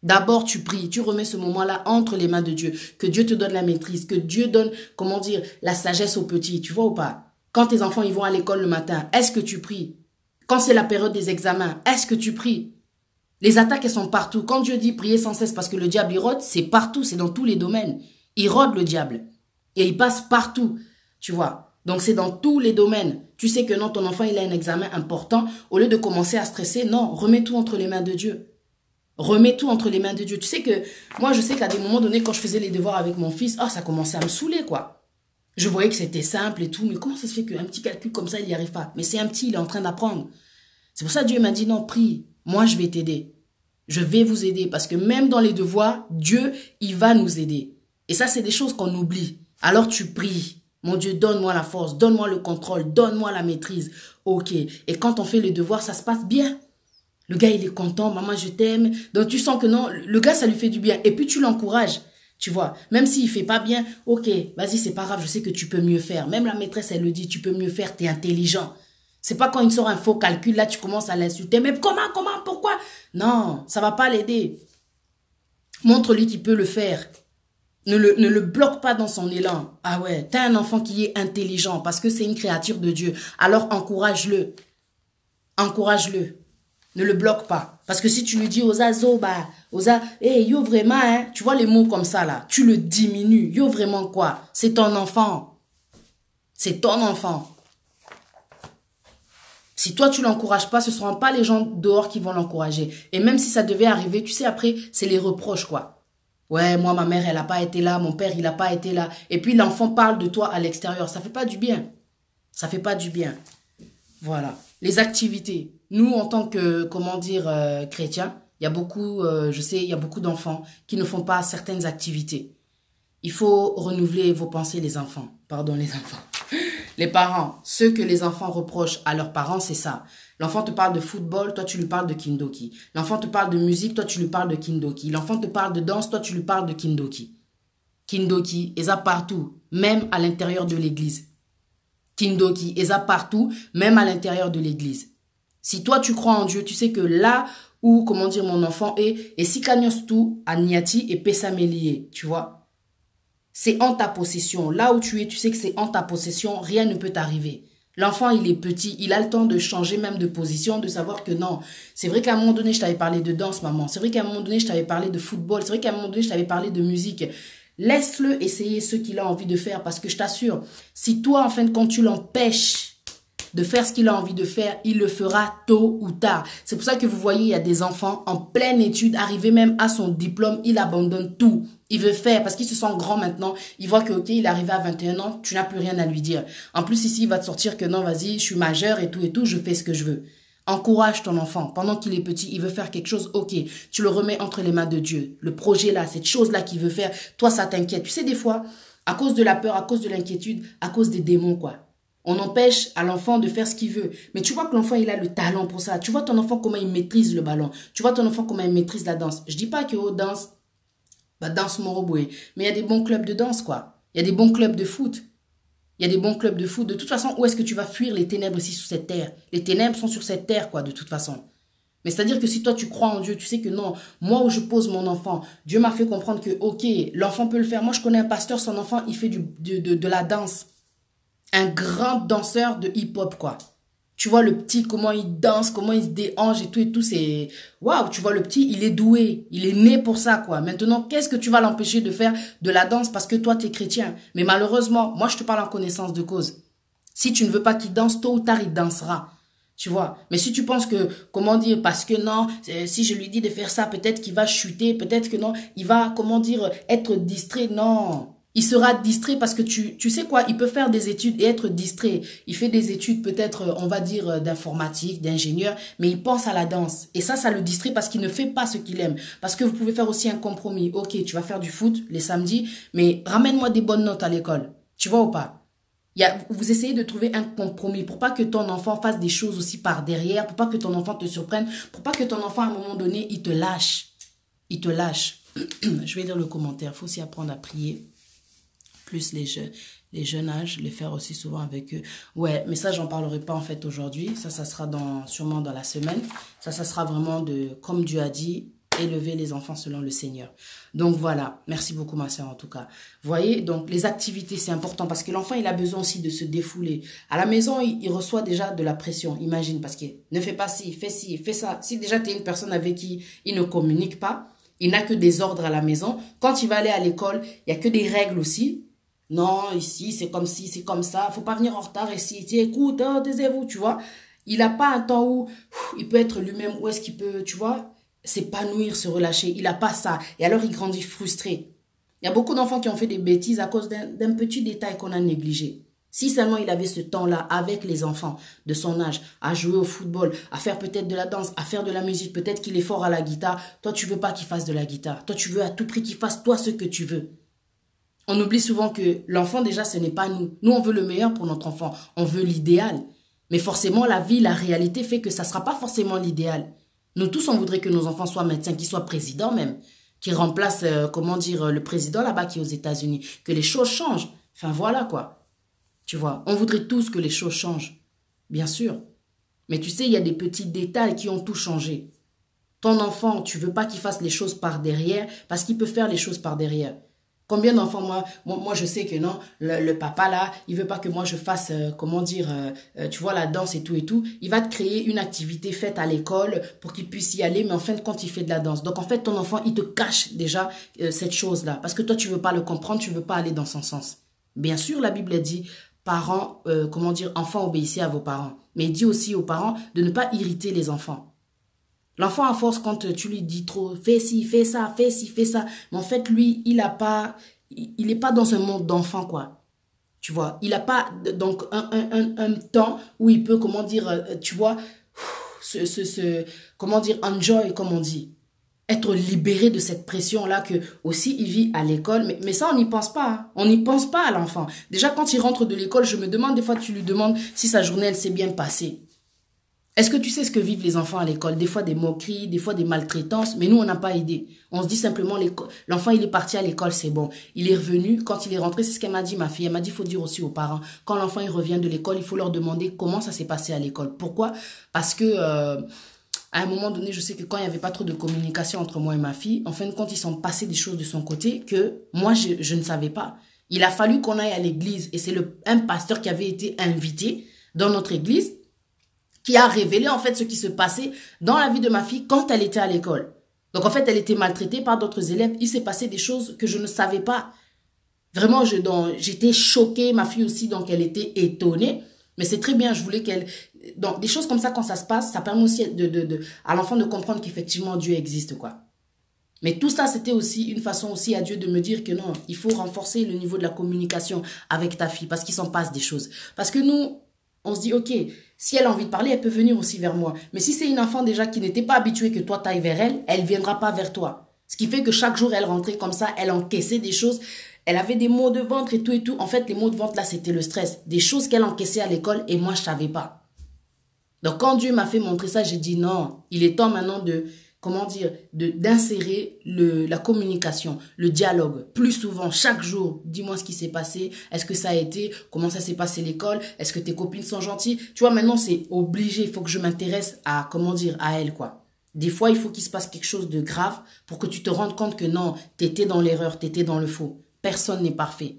D'abord, tu pries, tu remets ce moment-là entre les mains de Dieu. Que Dieu te donne la maîtrise, que Dieu donne, comment dire, la sagesse aux petits. Tu vois ou pas? Quand tes enfants, ils vont à l'école le matin, est-ce que tu pries? Quand c'est la période des examens, est-ce que tu pries? Les attaques, elles sont partout. Quand Dieu dit prier sans cesse parce que le diable, il rôde, c'est partout, c'est dans tous les domaines. Il rôde le diable. Et il passe partout, tu vois. Donc, c'est dans tous les domaines. Tu sais que non, ton enfant, il a un examen important. Au lieu de commencer à stresser, non, remets tout entre les mains de Dieu. Remets tout entre les mains de Dieu. Tu sais que, moi, je sais qu'à des moments donnés, quand je faisais les devoirs avec mon fils, ça commençait à me saouler, quoi. Je voyais que c'était simple et tout, mais comment ça se fait qu'un petit calcul comme ça, il n'y arrive pas? Mais c'est un petit, il est en train d'apprendre. C'est pour ça que Dieu m'a dit, non, prie, moi je vais t'aider. Je vais vous aider parce que même dans les devoirs, Dieu, il va nous aider. Et ça, c'est des choses qu'on oublie. Alors tu pries. Mon Dieu, donne-moi la force, donne-moi le contrôle, donne-moi la maîtrise. Ok. Et quand on fait les devoirs, ça se passe bien. Le gars, il est content, maman, je t'aime. Donc tu sens que non, le gars, ça lui fait du bien. Et puis tu l'encourages. Tu vois, même s'il fait pas bien, ok, vas-y, c'est pas grave, je sais que tu peux mieux faire. Même la maîtresse, elle le dit, tu peux mieux faire, t'es intelligent. C'est pas quand il sort un faux calcul, là, tu commences à l'insulter. Mais comment, pourquoi? Non, ça va pas l'aider. Montre-lui qu'il peut le faire. Ne le bloque pas dans son élan. Ah ouais, t'as un enfant qui est intelligent parce que c'est une créature de Dieu. Alors encourage-le. Encourage-le. Ne le bloque pas. Parce que si tu lui dis, Oza, Zoba, Oza, hey, yo vraiment, hein, tu vois les mots comme ça là, tu le diminues. Yo vraiment quoi? C'est ton enfant. C'est ton enfant. Si toi, tu l'encourages pas, ce ne seront pas les gens dehors qui vont l'encourager. Et même si ça devait arriver, tu sais, après, c'est les reproches, quoi. Ouais, moi, ma mère, elle n'a pas été là, mon père, il n'a pas été là. Et puis, l'enfant parle de toi à l'extérieur. Ça fait pas du bien. Ça fait pas du bien. Voilà. Les activités. Nous, en tant que, comment dire, chrétiens, il y a beaucoup, je sais, il y a beaucoup d'enfants qui ne font pas certaines activités. Il faut renouveler vos pensées, les enfants. Pardon, les enfants. Les parents, ce que les enfants reprochent à leurs parents, c'est ça. L'enfant te parle de football, toi tu lui parles de Kindoki. L'enfant te parle de musique, toi tu lui parles de Kindoki. L'enfant te parle de danse, toi tu lui parles de Kindoki. Kindoki, et ça partout, même à l'intérieur de l'église. Kindoki, et ça partout, même à l'intérieur de l'église. Si toi tu crois en Dieu, tu sais que là où, comment dire, mon enfant est, et si kanyos tout, aniati et pesamelie, tu vois. C'est en ta possession. Là où tu es, tu sais que c'est en ta possession. Rien ne peut t'arriver. L'enfant, il est petit. Il a le temps de changer même de position, de savoir que non. C'est vrai qu'à un moment donné, je t'avais parlé de danse, maman. C'est vrai qu'à un moment donné, je t'avais parlé de football. C'est vrai qu'à un moment donné, je t'avais parlé de musique. Laisse-le essayer ce qu'il a envie de faire parce que je t'assure, si toi, en fin de compte, tu l'empêches de faire ce qu'il a envie de faire, il le fera tôt ou tard. C'est pour ça que vous voyez, il y a des enfants en pleine étude, arrivés même à son diplôme, il abandonne tout. Il veut faire parce qu'il se sent grand maintenant. Il voit que, ok, il est arrivé à 21 ans, tu n'as plus rien à lui dire. En plus, ici, il va te sortir que non, vas-y, je suis majeur et tout, je fais ce que je veux. Encourage ton enfant. Pendant qu'il est petit, il veut faire quelque chose, ok, tu le remets entre les mains de Dieu. Le projet là, cette chose-là qu'il veut faire, toi, ça t'inquiète. Tu sais, des fois, à cause de la peur, à cause de l'inquiétude, à cause des démons, quoi. On empêche à l'enfant de faire ce qu'il veut. Mais tu vois que l'enfant, il a le talent pour ça. Tu vois ton enfant comment il maîtrise le ballon. Tu vois ton enfant comment il maîtrise la danse. Je dis pas que danse, danse moroboué. Mais il y a des bons clubs de danse, quoi. Il y a des bons clubs de foot. Il y a des bons clubs de foot. De toute façon, où est-ce que tu vas fuir les ténèbres ici sur cette terre? Les ténèbres sont sur cette terre, quoi, de toute façon. Mais c'est-à-dire que si toi, tu crois en Dieu, tu sais que non, moi où je pose mon enfant, Dieu m'a fait comprendre que, ok, l'enfant peut le faire. Moi, je connais un pasteur, son enfant, il fait de la danse. Un grand danseur de hip-hop, quoi. Tu vois le petit, comment il danse, comment il se déhanche et tout, c'est... Waouh, tu vois le petit, il est doué, il est né pour ça, quoi. Maintenant, qu'est-ce que tu vas l'empêcher de faire de la danse parce que toi, tu es chrétien? Mais malheureusement, moi, je te parle en connaissance de cause. Si tu ne veux pas qu'il danse, tôt ou tard, il dansera. Tu vois. Mais si tu penses que, comment dire, parce que non, si je lui dis de faire ça, peut-être qu'il va chuter, peut-être que non, il va, comment dire, être distrait. Non. Il sera distrait parce que tu sais quoi, il peut faire des études et être distrait. Il fait des études peut-être, on va dire, d'informatique, d'ingénieur, mais il pense à la danse. Et ça le distrait parce qu'il ne fait pas ce qu'il aime. Parce que vous pouvez faire aussi un compromis. Ok, tu vas faire du foot les samedis, mais ramène-moi des bonnes notes à l'école. Tu vois ou pas? Vous essayez de trouver un compromis pour pas que ton enfant fasse des choses aussi par derrière, pour pas que ton enfant te surprenne, pour pas que ton enfant, à un moment donné, il te lâche. Il te lâche. Je vais lire le commentaire. Il faut aussi apprendre à prier. Plus les jeunes âges, les faire aussi souvent avec eux. Ouais, mais ça, j'en parlerai pas en fait aujourd'hui. Ça sera sûrement dans la semaine. Ça sera vraiment comme Dieu a dit, élever les enfants selon le Seigneur. Donc voilà, merci beaucoup ma sœur en tout cas. Vous voyez, donc les activités, c'est important parce que l'enfant, il a besoin aussi de se défouler. À la maison, il reçoit déjà de la pression, imagine, parce qu'il ne fait pas ci, fais ça. Si déjà tu es une personne avec qui il ne communique pas, il n'a que des ordres à la maison. Quand il va aller à l'école, il n'y a que des règles aussi. Non, ici, c'est comme ci, c'est comme ça. Faut pas venir en retard ici. Écoute, oh, taisez-vous, tu vois. Il n'a pas un temps où il peut être lui-même, où est-ce qu'il peut, tu vois, s'épanouir, se relâcher. Il n'a pas ça. Et alors, il grandit frustré. Il y a beaucoup d'enfants qui ont fait des bêtises à cause d'un petit détail qu'on a négligé. Si seulement il avait ce temps-là avec les enfants de son âge, à jouer au football, à faire peut-être de la danse, à faire de la musique, peut-être qu'il est fort à la guitare. Toi, tu veux pas qu'il fasse de la guitare. Toi, tu veux à tout prix qu'il fasse toi ce que tu veux. On oublie souvent que l'enfant, déjà, ce n'est pas nous. Nous, on veut le meilleur pour notre enfant. On veut l'idéal. Mais forcément, la vie, la réalité fait que ça ne sera pas forcément l'idéal. Nous tous, on voudrait que nos enfants soient médecins, qu'ils soient présidents même, qu'ils remplacent, comment dire, le président là-bas qui est aux États-Unis, que les choses changent. Enfin, voilà quoi. Tu vois, on voudrait tous que les choses changent. Bien sûr. Mais tu sais, il y a des petits détails qui ont tout changé. Ton enfant, tu veux pas qu'il fasse les choses par derrière parce qu'il peut faire les choses par derrière. Combien d'enfants, moi, je sais que non, le papa là, il veut pas que moi je fasse, comment dire, tu vois, la danse et tout. Il va te créer une activité faite à l'école pour qu'il puisse y aller, mais en fin de compte, il fait de la danse. Donc, en fait, ton enfant, il te cache déjà cette chose-là. Parce que toi, tu veux pas le comprendre, tu veux pas aller dans son sens. Bien sûr, la Bible dit, parents, comment dire, enfants, obéissez à vos parents. Mais il dit aussi aux parents de ne pas irriter les enfants. L'enfant, à force, quand tu lui dis trop, fais ci, fais ça, fais ci, fais ça. Mais en fait, lui, il n'est pas dans un monde d'enfant, quoi. Tu vois, il n'a pas donc un temps où il peut, comment dire, tu vois, comment dire, enjoy, comme on dit. Être libéré de cette pression-là que aussi il vit à l'école. Mais ça, on n'y pense pas. Hein. On n'y pense pas à l'enfant. Déjà, quand il rentre de l'école, je me demande, des fois, tu lui demandes si sa journée, elle s'est bien passée. Est-ce que tu sais ce que vivent les enfants à l'école? Des fois des moqueries, des fois des maltraitances, mais nous, on n'a pas aidé. On se dit simplement, l'enfant, il est parti à l'école, c'est bon. Il est revenu, quand il est rentré, c'est ce qu'elle m'a dit, ma fille. Elle m'a dit, il faut dire aussi aux parents, quand l'enfant, il revient de l'école, il faut leur demander comment ça s'est passé à l'école. Pourquoi? Parce que, à un moment donné, je sais que quand il n'y avait pas trop de communication entre moi et ma fille, en fin de compte, ils sont passés des choses de son côté que moi, je ne savais pas. Il a fallu qu'on aille à l'église, et c'est un pasteur qui avait été invité dans notre église, qui a révélé en fait ce qui se passait dans la vie de ma fille quand elle était à l'école. Donc en fait, elle était maltraitée par d'autres élèves. Il s'est passé des choses que je ne savais pas. Vraiment, j'étais choquée. Ma fille aussi, donc elle était étonnée. Mais c'est très bien, je voulais qu'elle... Donc des choses comme ça, quand ça se passe, ça permet aussi à l'enfant de comprendre qu'effectivement Dieu existe, quoi. Mais tout ça, c'était aussi une façon aussi à Dieu de me dire que non, il faut renforcer le niveau de la communication avec ta fille parce qu'il s'en passe des choses. Parce que nous, on se dit, ok, si elle a envie de parler, elle peut venir aussi vers moi. Mais si c'est une enfant déjà qui n'était pas habituée que toi t'ailles vers elle, elle ne viendra pas vers toi. Ce qui fait que chaque jour, elle rentrait comme ça, elle encaissait des choses. Elle avait des maux de ventre et tout et tout. En fait, les maux de ventre, là, c'était le stress. Des choses qu'elle encaissait à l'école et moi, je ne savais pas. Donc, quand Dieu m'a fait montrer ça, j'ai dit non, il est temps maintenant de... comment dire, d'insérer la communication, le dialogue, plus souvent, chaque jour. Dis-moi ce qui s'est passé, est-ce que ça a été, comment ça s'est passé l'école, est-ce que tes copines sont gentilles? Tu vois, maintenant, c'est obligé, il faut que je m'intéresse à, comment dire, à elles, quoi. Des fois, il faut qu'il se passe quelque chose de grave pour que tu te rendes compte que non, t'étais dans l'erreur, t'étais dans le faux. Personne n'est parfait.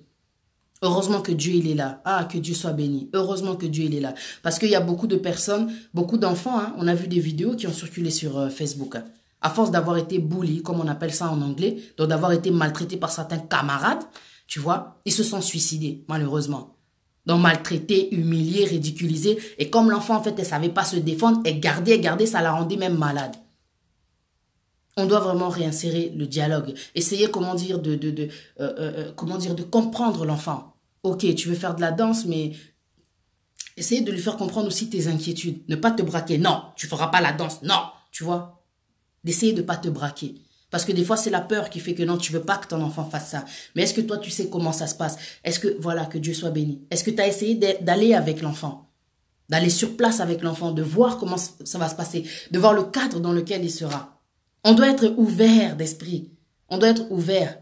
Heureusement que Dieu, il est là. Ah, que Dieu soit béni. Heureusement que Dieu, il est là. Parce qu'il y a beaucoup de personnes, beaucoup d'enfants, hein, on a vu des vidéos qui ont circulé sur Facebook. Hein, à force d'avoir été bully, comme on appelle ça en anglais, donc d'avoir été maltraités par certains camarades, tu vois, ils se sont suicidés, malheureusement. Donc maltraités, humiliés, ridiculisés. Et comme l'enfant, en fait, elle ne savait pas se défendre, elle gardait, ça la rendait même malade. On doit vraiment réinsérer le dialogue. Essayer, comment dire, de comprendre l'enfant. Ok, tu veux faire de la danse, mais essayer de lui faire comprendre aussi tes inquiétudes. Ne pas te braquer. Non, tu feras pas la danse. Non, tu vois. D'essayer de ne pas te braquer. Parce que des fois, c'est la peur qui fait que non, tu veux pas que ton enfant fasse ça. Mais est-ce que toi, tu sais comment ça se passe? Est-ce que, voilà, que Dieu soit béni. Est-ce que tu as essayé d'aller avec l'enfant? D'aller sur place avec l'enfant, de voir comment ça va se passer, de voir le cadre dans lequel il sera. On doit être ouvert d'esprit. On doit être ouvert.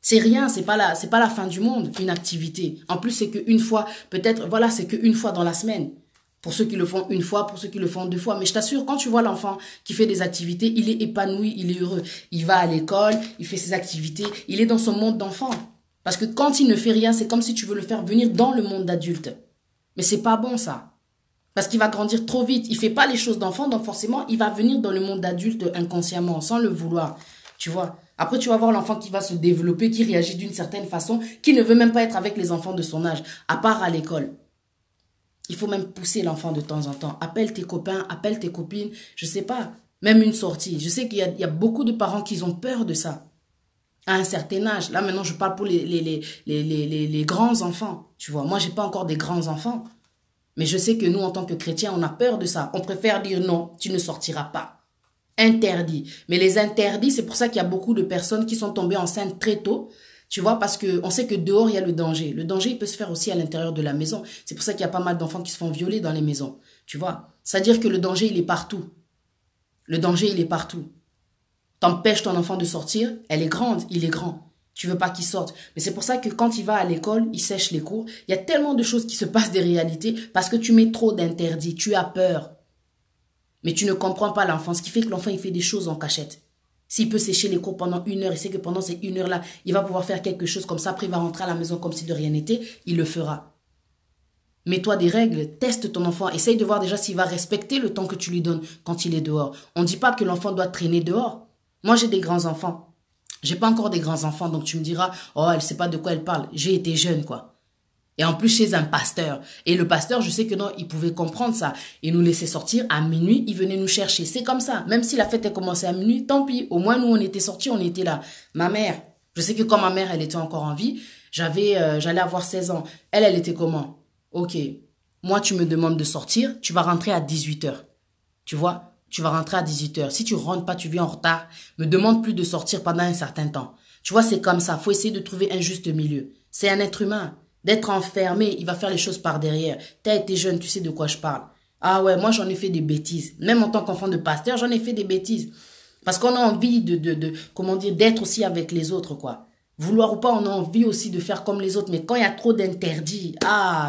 C'est rien, c'est pas la fin du monde, une activité. En plus, c'est qu'une fois, peut-être, voilà, c'est qu'une fois dans la semaine. Pour ceux qui le font une fois, pour ceux qui le font deux fois. Mais je t'assure, quand tu vois l'enfant qui fait des activités, il est épanoui, il est heureux. Il va à l'école, il fait ses activités, il est dans son monde d'enfant. Parce que quand il ne fait rien, c'est comme si tu veux le faire venir dans le monde d'adulte. Mais c'est pas bon, ça. Parce qu'il va grandir trop vite. Il fait pas les choses d'enfant, donc forcément, il va venir dans le monde d'adulte inconsciemment, sans le vouloir. Tu vois. Après, tu vas voir l'enfant qui va se développer, qui réagit d'une certaine façon, qui ne veut même pas être avec les enfants de son âge, à part à l'école. Il faut même pousser l'enfant de temps en temps. Appelle tes copains, appelle tes copines, je sais pas, même une sortie. Je sais qu'il y a beaucoup de parents qui ont peur de ça. À un certain âge. Là, maintenant, je parle pour les grands enfants. Tu vois, moi, j'ai pas encore des grands enfants. Mais je sais que nous, en tant que chrétiens, on a peur de ça. On préfère dire non, tu ne sortiras pas. Interdit. Mais les interdits, c'est pour ça qu'il y a beaucoup de personnes qui sont tombées enceintes très tôt. Tu vois, parce qu'on sait que dehors, il y a le danger. Le danger, il peut se faire aussi à l'intérieur de la maison. C'est pour ça qu'il y a pas mal d'enfants qui se font violer dans les maisons. Tu vois, c'est-à-dire que le danger, il est partout. Le danger, il est partout. T'empêches ton enfant de sortir, elle est grande, il est grand. Tu veux pas qu'il sorte. Mais c'est pour ça que quand il va à l'école, il sèche les cours. Il y a tellement de choses qui se passent des réalités parce que tu mets trop d'interdits. Tu as peur. Mais tu ne comprends pas l'enfant. Ce qui fait que l'enfant, il fait des choses en cachette. S'il peut sécher les cours pendant 1 heure, il sait que pendant ces 1 heure-là, il va pouvoir faire quelque chose comme ça. Après, il va rentrer à la maison comme si de rien n'était. Il le fera. Mets-toi des règles, teste ton enfant. Essaye de voir déjà s'il va respecter le temps que tu lui donnes quand il est dehors. On ne dit pas que l'enfant doit traîner dehors. Moi, j'ai des grands-enfants. J'ai pas encore des grands-enfants, donc tu me diras, oh, elle sait pas de quoi elle parle. J'ai été jeune, quoi. Et en plus, chez un pasteur. Et le pasteur, je sais que non, il pouvait comprendre ça. Il nous laissait sortir à minuit, il venait nous chercher. C'est comme ça. Même si la fête a commencé à minuit, tant pis. Au moins, nous, on était sortis, on était là. Ma mère, je sais que quand ma mère, elle était encore en vie, j'allais avoir 16 ans. Elle était comment? Ok. Moi, tu me demandes de sortir, tu vas rentrer à 18 heures. Tu vois? Tu vas rentrer à 18 heures. Si tu rentres pas, tu viens en retard. Me demande plus de sortir pendant un certain temps. Tu vois, c'est comme ça. Faut essayer de trouver un juste milieu. C'est un être humain. D'être enfermé, il va faire les choses par derrière. T'as été jeune, tu sais de quoi je parle. Ah ouais, moi j'en ai fait des bêtises. Même en tant qu'enfant de pasteur, j'en ai fait des bêtises. Parce qu'on a envie comment dire, d'être aussi avec les autres, quoi. Vouloir ou pas, on a envie aussi de faire comme les autres. Mais quand il y a trop d'interdits,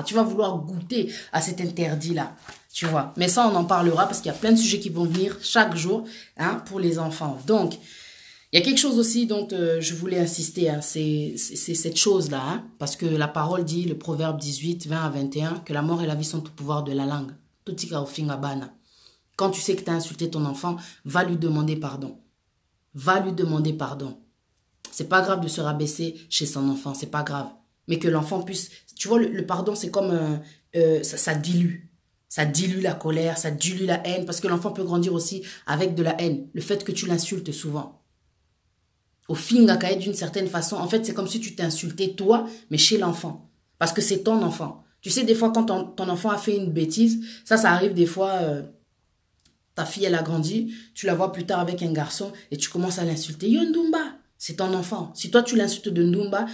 tu vas vouloir goûter à cet interdit-là. Tu vois. Mais ça, on en parlera parce qu'il y a plein de sujets qui vont venir chaque jour pour les enfants. Donc, il y a quelque chose aussi dont je voulais insister. C'est cette chose-là. Parce que la parole dit, le proverbe 18, 20 à 21, que la mort et la vie sont au pouvoir de la langue. Quand tu sais que tu as insulté ton enfant, va lui demander pardon. Va lui demander pardon. C'est pas grave de se rabaisser chez son enfant. C'est pas grave. Mais que l'enfant puisse... Tu vois, le pardon, c'est comme... ça dilue. Ça dilue la colère, ça dilue la haine, parce que l'enfant peut grandir aussi avec de la haine. Le fait que tu l'insultes souvent. Au finga d'une certaine façon, en fait, c'est comme si tu t'insultais toi, mais chez l'enfant. Parce que c'est ton enfant. Tu sais, des fois, quand ton enfant a fait une bêtise, ça arrive des fois, ta fille, elle a grandi, tu la vois plus tard avec un garçon, et tu commences à l'insulter. Yo, Ndumba, c'est ton enfant. Si toi, tu l'insultes de Ndumba,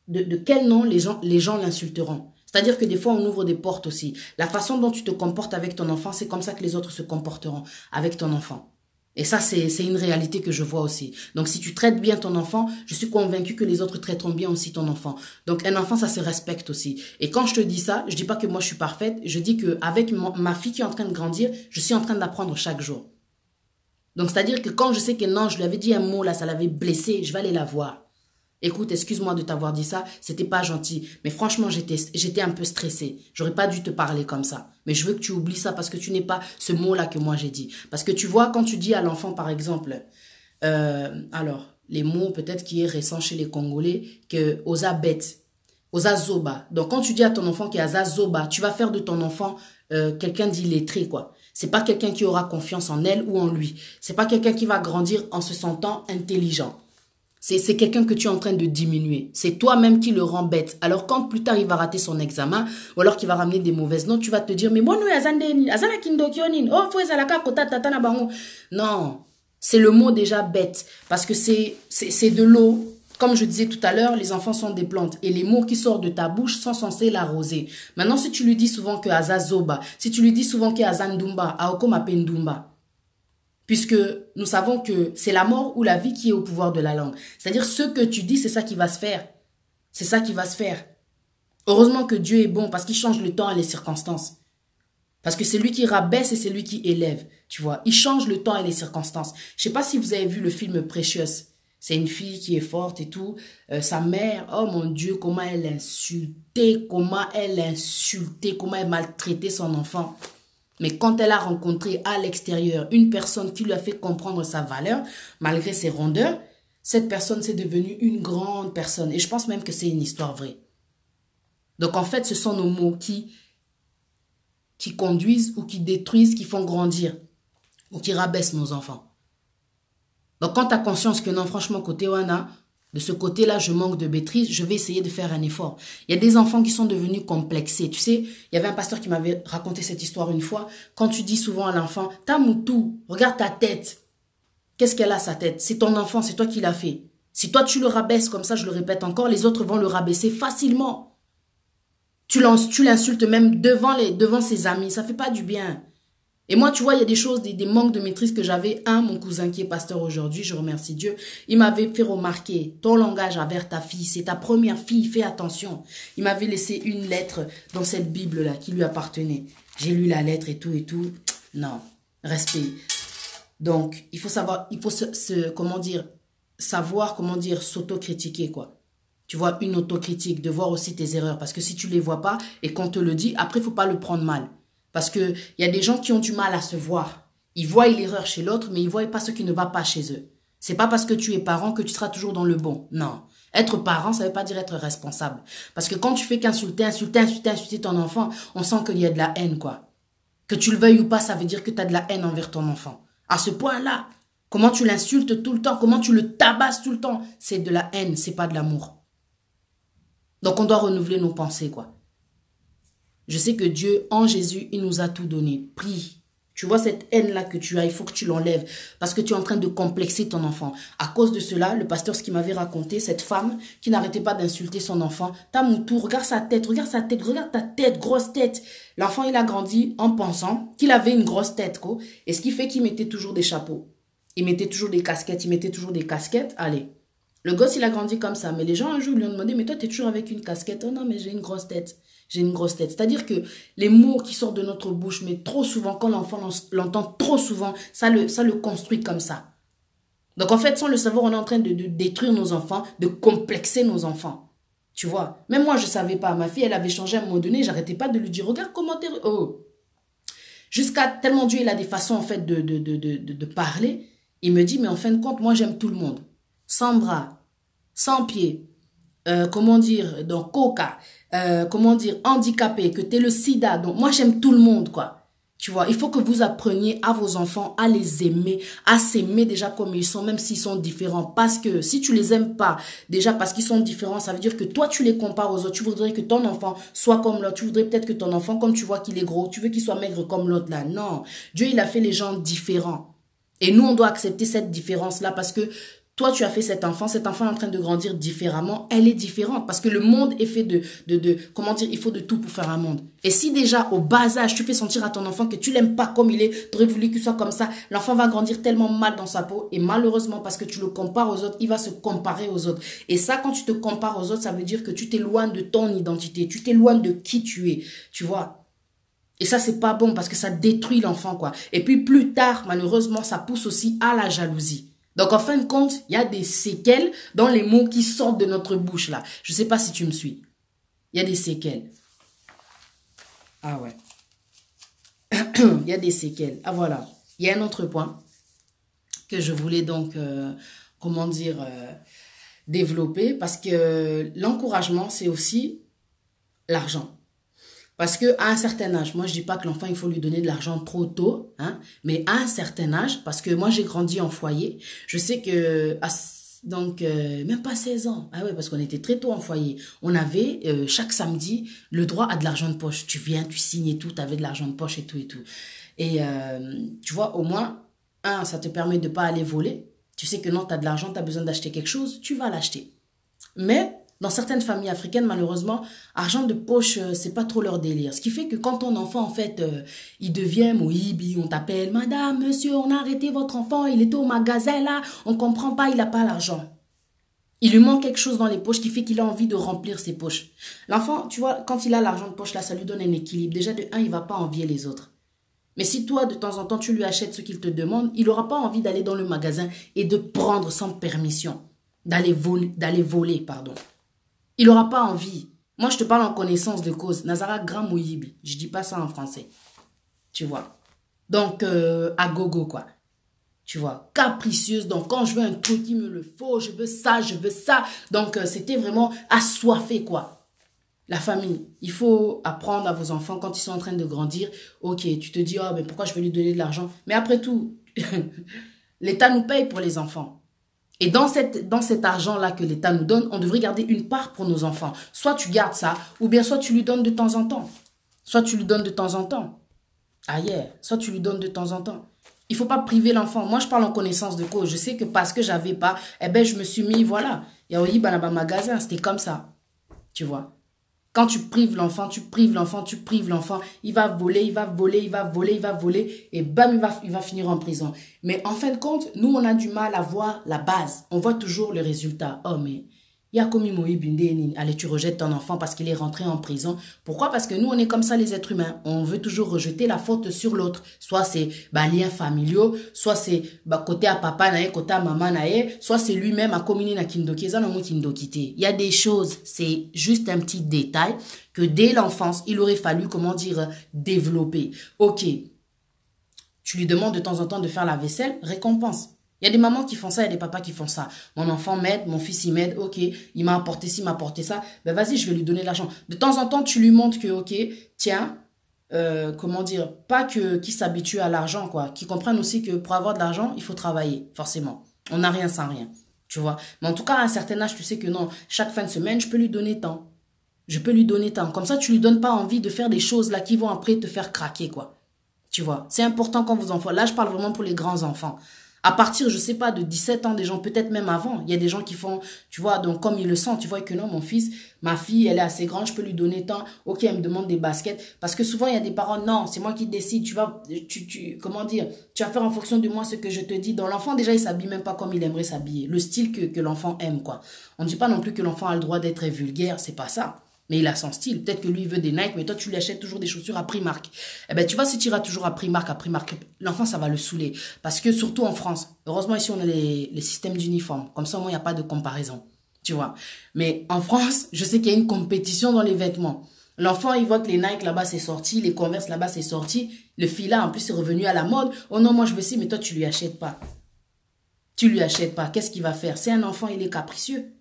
de quel nom les gens l'insulteront? C'est-à-dire que des fois, on ouvre des portes aussi. La façon dont tu te comportes avec ton enfant, c'est comme ça que les autres se comporteront avec ton enfant. Et ça, c'est une réalité que je vois aussi. Donc, si tu traites bien ton enfant, je suis convaincue que les autres traiteront bien aussi ton enfant. Donc, un enfant, ça se respecte aussi. Et quand je te dis ça, je dis pas que moi, je suis parfaite. Je dis qu'avec ma fille qui est en train de grandir, je suis en train d'apprendre chaque jour. Donc, c'est-à-dire que quand je sais que non, je lui avais dit un mot là, ça l'avait blessée, je vais aller la voir. Écoute, excuse-moi de t'avoir dit ça, c'était pas gentil. Mais franchement, j'étais un peu stressée. J'aurais pas dû te parler comme ça. Mais je veux que tu oublies ça parce que tu n'es pas ce mot-là que moi j'ai dit. Parce que tu vois, quand tu dis à l'enfant, par exemple, alors, les mots peut-être qui est récent chez les Congolais, que osa bête, osa zoba. Donc, quand tu dis à ton enfant qu'il y a zoba, tu vas faire de ton enfant quelqu'un d'illettré, quoi. C'est pas quelqu'un qui aura confiance en elle ou en lui. C'est pas quelqu'un qui va grandir en se sentant intelligent. C'est quelqu'un que tu es en train de diminuer. C'est toi-même qui le rend bête. Alors quand plus tard il va rater son examen ou alors qu'il va ramener des mauvaises notes, tu vas te dire mais moi non, c'est le mot déjà bête parce que c'est de l'eau. Comme je disais tout à l'heure, les enfants sont des plantes et les mots qui sortent de ta bouche sont censés l'arroser. Maintenant, si tu lui dis souvent que Aza Zoba, si tu lui dis souvent que Aza Ndumba, Aoko Mapendumba, puisque nous savons que c'est la mort ou la vie qui est au pouvoir de la langue. C'est-à-dire ce que tu dis, c'est ça qui va se faire. C'est ça qui va se faire. Heureusement que Dieu est bon parce qu'il change le temps et les circonstances. Parce que c'est lui qui rabaisse et c'est lui qui élève. Tu vois, il change le temps et les circonstances. Je ne sais pas si vous avez vu le film Precious. C'est une fille qui est forte et tout. Sa mère, oh mon Dieu, comment elle insultait, comment elle maltraitait son enfant. Mais quand elle a rencontré à l'extérieur une personne qui lui a fait comprendre sa valeur, malgré ses rondeurs, cette personne s'est devenue une grande personne. Et je pense même que c'est une histoire vraie. Donc en fait, ce sont nos mots qui conduisent ou qui détruisent, qui font grandir ou qui rabaissent nos enfants. Donc quand tu as conscience que non, franchement, côté Wana, de ce côté-là, je manque de maîtrise, je vais essayer de faire un effort. Il y a des enfants qui sont devenus complexés. Tu sais, il y avait un pasteur qui m'avait raconté cette histoire une fois. Quand tu dis souvent à l'enfant, « Tamoutou, regarde ta tête. » Qu'est-ce qu'elle a, sa tête? C'est ton enfant, c'est toi qui l'as fait. Si toi, tu le rabaisses comme ça, je le répète encore, les autres vont le rabaisser facilement. Tu l'insultes même devant ses amis. Ça ne fait pas du bien. Et moi, tu vois, il y a des choses, des manques de maîtrise que j'avais. Mon cousin qui est pasteur aujourd'hui, je remercie Dieu, il m'avait fait remarquer, ton langage envers ta fille, c'est ta première fille, fais attention. Il m'avait laissé une lettre dans cette Bible-là qui lui appartenait. J'ai lu la lettre et tout et tout. Non, respect. Donc, il faut savoir, savoir comment dire, s'autocritiquer, quoi. Tu vois, une autocritique, de voir aussi tes erreurs. Parce que si tu ne les vois pas et qu'on te le dit, après, il ne faut pas le prendre mal. Parce qu'il y a des gens qui ont du mal à se voir. Ils voient l'erreur chez l'autre, mais ils ne voient pas ce qui ne va pas chez eux. C'est pas parce que tu es parent que tu seras toujours dans le bon. Non. Être parent, ça ne veut pas dire être responsable. Parce que quand tu fais qu'insulter ton enfant, on sent qu'il y a de la haine, quoi. Que tu le veuilles ou pas, ça veut dire que tu as de la haine envers ton enfant. À ce point-là, comment tu l'insultes tout le temps, comment tu le tabasses tout le temps, c'est de la haine, c'est pas de l'amour. Donc on doit renouveler nos pensées, quoi. Je sais que Dieu, en Jésus, il nous a tout donné. Prie. Tu vois cette haine-là que tu as, il faut que tu l'enlèves parce que tu es en train de complexer ton enfant. À cause de cela, le pasteur, ce qu'il m'avait raconté, cette femme qui n'arrêtait pas d'insulter son enfant, « Tamoutou, regarde sa tête, regarde ta tête, grosse tête. » L'enfant, il a grandi en pensant qu'il avait une grosse tête, quoi. Et ce qui fait qu'il mettait toujours des chapeaux. Il mettait toujours des casquettes, Allez. Le gosse, il a grandi comme ça. Mais les gens, un jour, lui ont demandé, « Mais toi, tu es toujours avec une casquette. » « Oh non, mais j'ai une grosse tête. » J'ai une grosse tête. C'est-à-dire que les mots qui sortent de notre bouche, mais trop souvent, quand l'enfant l'entend trop souvent, ça le construit comme ça. Donc en fait, sans le savoir, on est en train de détruire nos enfants, de complexer nos enfants. Tu vois, même moi, je ne savais pas. Ma fille, elle avait changé à un moment donné, j'arrêtais pas de lui dire, regarde comment t'es... Oh. Jusqu'à tellement Dieu, il a des façons en fait de parler. Il me dit, mais en fin de compte, moi, j'aime tout le monde. Sans bras, sans pieds, comment dire, donc coca, comment dire, handicapé, que tu es le sida. Donc, moi, j'aime tout le monde, quoi. Tu vois, il faut que vous appreniez à vos enfants à les aimer, à s'aimer déjà comme ils sont, même s'ils sont différents. Parce que si tu les aimes pas, déjà parce qu'ils sont différents, ça veut dire que toi, tu les compares aux autres. Tu voudrais que ton enfant soit comme l'autre. Tu voudrais peut-être que ton enfant, comme tu vois qu'il est gros, tu veux qu'il soit maigre comme l'autre là. Non, Dieu, il a fait les gens différents. Et nous, on doit accepter cette différence-là parce que toi, tu as fait cet enfant est en train de grandir différemment, elle est différente parce que le monde est fait comment dire, il faut de tout pour faire un monde. Et si déjà au bas âge, tu fais sentir à ton enfant que tu l'aimes pas comme il est, tu aurais voulu qu'il soit comme ça, l'enfant va grandir tellement mal dans sa peau et malheureusement parce que tu le compares aux autres, il va se comparer aux autres. Et ça, quand tu te compares aux autres, ça veut dire que tu t'éloignes de ton identité, tu t'éloignes de qui tu es, tu vois. Et ça, c'est pas bon parce que ça détruit l'enfant, quoi. Et puis plus tard, malheureusement, ça pousse aussi à la jalousie. Donc, en fin de compte, il y a des séquelles dans les mots qui sortent de notre bouche, là. Je ne sais pas si tu me suis. Il y a des séquelles. Ah ouais. Il y a des séquelles. Ah voilà. Il y a un autre point que je voulais donc, comment dire, développer. Parce que l'encouragement, c'est aussi l'argent. Parce que à un certain âge, moi je dis pas que l'enfant il faut lui donner de l'argent trop tôt, hein, mais à un certain âge, parce que moi j'ai grandi en foyer, je sais que même pas 16 ans, ah ouais parce qu'on était très tôt en foyer, on avait chaque samedi le droit à de l'argent de poche. Tu viens, tu signes et tout, tu avais de l'argent de poche et tout et tout. Et tu vois au moins ça te permet de pas aller voler. Tu sais que non, tu as de l'argent, tu as besoin d'acheter quelque chose, tu vas l'acheter. Mais dans certaines familles africaines, malheureusement, argent de poche, c'est pas trop leur délire. Ce qui fait que quand ton enfant, en fait, il devient Mohibi, on t'appelle, madame, monsieur, on a arrêté votre enfant, il était au magasin là, on comprend pas, il n'a pas l'argent. Il lui manque quelque chose dans les poches qui fait qu'il a envie de remplir ses poches. L'enfant, tu vois, quand il a l'argent de poche là, ça lui donne un équilibre. Déjà, de un, il va pas envier les autres. Mais si toi, de temps en temps, tu lui achètes ce qu'il te demande, il n'aura pas envie d'aller dans le magasin et de prendre sans permission, d'aller voler, pardon. Il n'aura pas envie. Moi, je te parle en connaissance de cause. Nazara Grand Moyibi. Je dis pas ça en français. Tu vois. Donc, à gogo, quoi. Tu vois. Capricieuse. Donc, quand je veux un truc, il me le faut. Je veux ça, je veux ça. Donc, c'était vraiment assoiffé, quoi. La famille. Il faut apprendre à vos enfants quand ils sont en train de grandir. Ok, tu te dis, oh, mais pourquoi je vais lui donner de l'argent? Mais après tout, l'État nous paye pour les enfants. Et dans cet argent-là que l'État nous donne, on devrait garder une part pour nos enfants. Soit tu gardes ça, ou bien soit tu lui donnes de temps en temps. Soit tu lui donnes de temps en temps. Ah yeah, soit tu lui donnes de temps en temps. Il ne faut pas priver l'enfant. Moi, je parle en connaissance de cause. Je sais que parce que j'avais pas, eh ben, je me suis mis, voilà. Il y a un magasin, c'était comme ça. Tu vois. Quand tu prives l'enfant, tu prives l'enfant, tu prives l'enfant, il va voler, il va voler, il va voler, il va voler, et bam, il va finir en prison. Mais en fin de compte, nous, on a du mal à voir la base. On voit toujours le résultat. Oh, mais il y a comme allez, tu rejettes ton enfant parce qu'il est rentré en prison. Pourquoi? Parce que nous, on est comme ça, les êtres humains. On veut toujours rejeter la faute sur l'autre. Soit c'est liens familiaux, soit c'est côté à papa, côté à maman, soit c'est lui-même à communier na kindokeza, il y a des choses, c'est juste un petit détail que dès l'enfance, il aurait fallu, comment dire, développer. Ok, tu lui demandes de temps en temps de faire la vaisselle, récompense. Il y a des mamans qui font ça, il y a des papas qui font ça. Mon enfant m'aide, mon fils il m'aide, ok, il m'a apporté ci, il m'a apporté ça, ben vas-y, je vais lui donner de l'argent. De temps en temps, tu lui montres que, ok, tiens, comment dire, pas que qu'il s'habitue à l'argent, quoi, qu'ils comprennent aussi que pour avoir de l'argent, il faut travailler, forcément. On n'a rien sans rien, tu vois. Mais en tout cas, à un certain âge, tu sais que non, chaque fin de semaine, je peux lui donner tant. Je peux lui donner tant. Comme ça, tu lui donnes pas envie de faire des choses là qui vont après te faire craquer, quoi. Tu vois, c'est important quand vos enfants, là, je parle vraiment pour les grands enfants. À partir, je sais pas, de 17 ans, des gens, peut-être même avant, il y a des gens qui font, tu vois, donc comme ils le sentent, tu vois que non, mon fils, ma fille, elle est assez grande, je peux lui donner tant, ok, elle me demande des baskets, parce que souvent, il y a des parents, non, c'est moi qui décide, comment dire, tu vas faire en fonction de moi ce que je te dis. Donc l'enfant, déjà, il s'habille même pas comme il aimerait s'habiller, le style que l'enfant aime, quoi. On ne dit pas non plus que l'enfant a le droit d'être vulgaire, c'est pas ça. Mais il a son style. Peut-être que lui, il veut des Nike, mais toi, tu lui achètes toujours des chaussures à Primark. Eh ben, tu vois, si tu iras toujours à Primark, l'enfant, ça va le saouler. Parce que surtout en France, heureusement, ici, on a les systèmes d'uniformes. Comme ça, au moins, il n'y a pas de comparaison. Tu vois. Mais en France, je sais qu'il y a une compétition dans les vêtements. L'enfant, il voit que les Nike là-bas, c'est sorti, les Converse là-bas, c'est sorti. Le fila, en plus, c'est revenu à la mode. Oh non, moi, je veux ci, mais toi, tu lui achètes pas. Tu lui achètes pas. Qu'est-ce qu'il va faire? C'est un enfant, il est capricieux.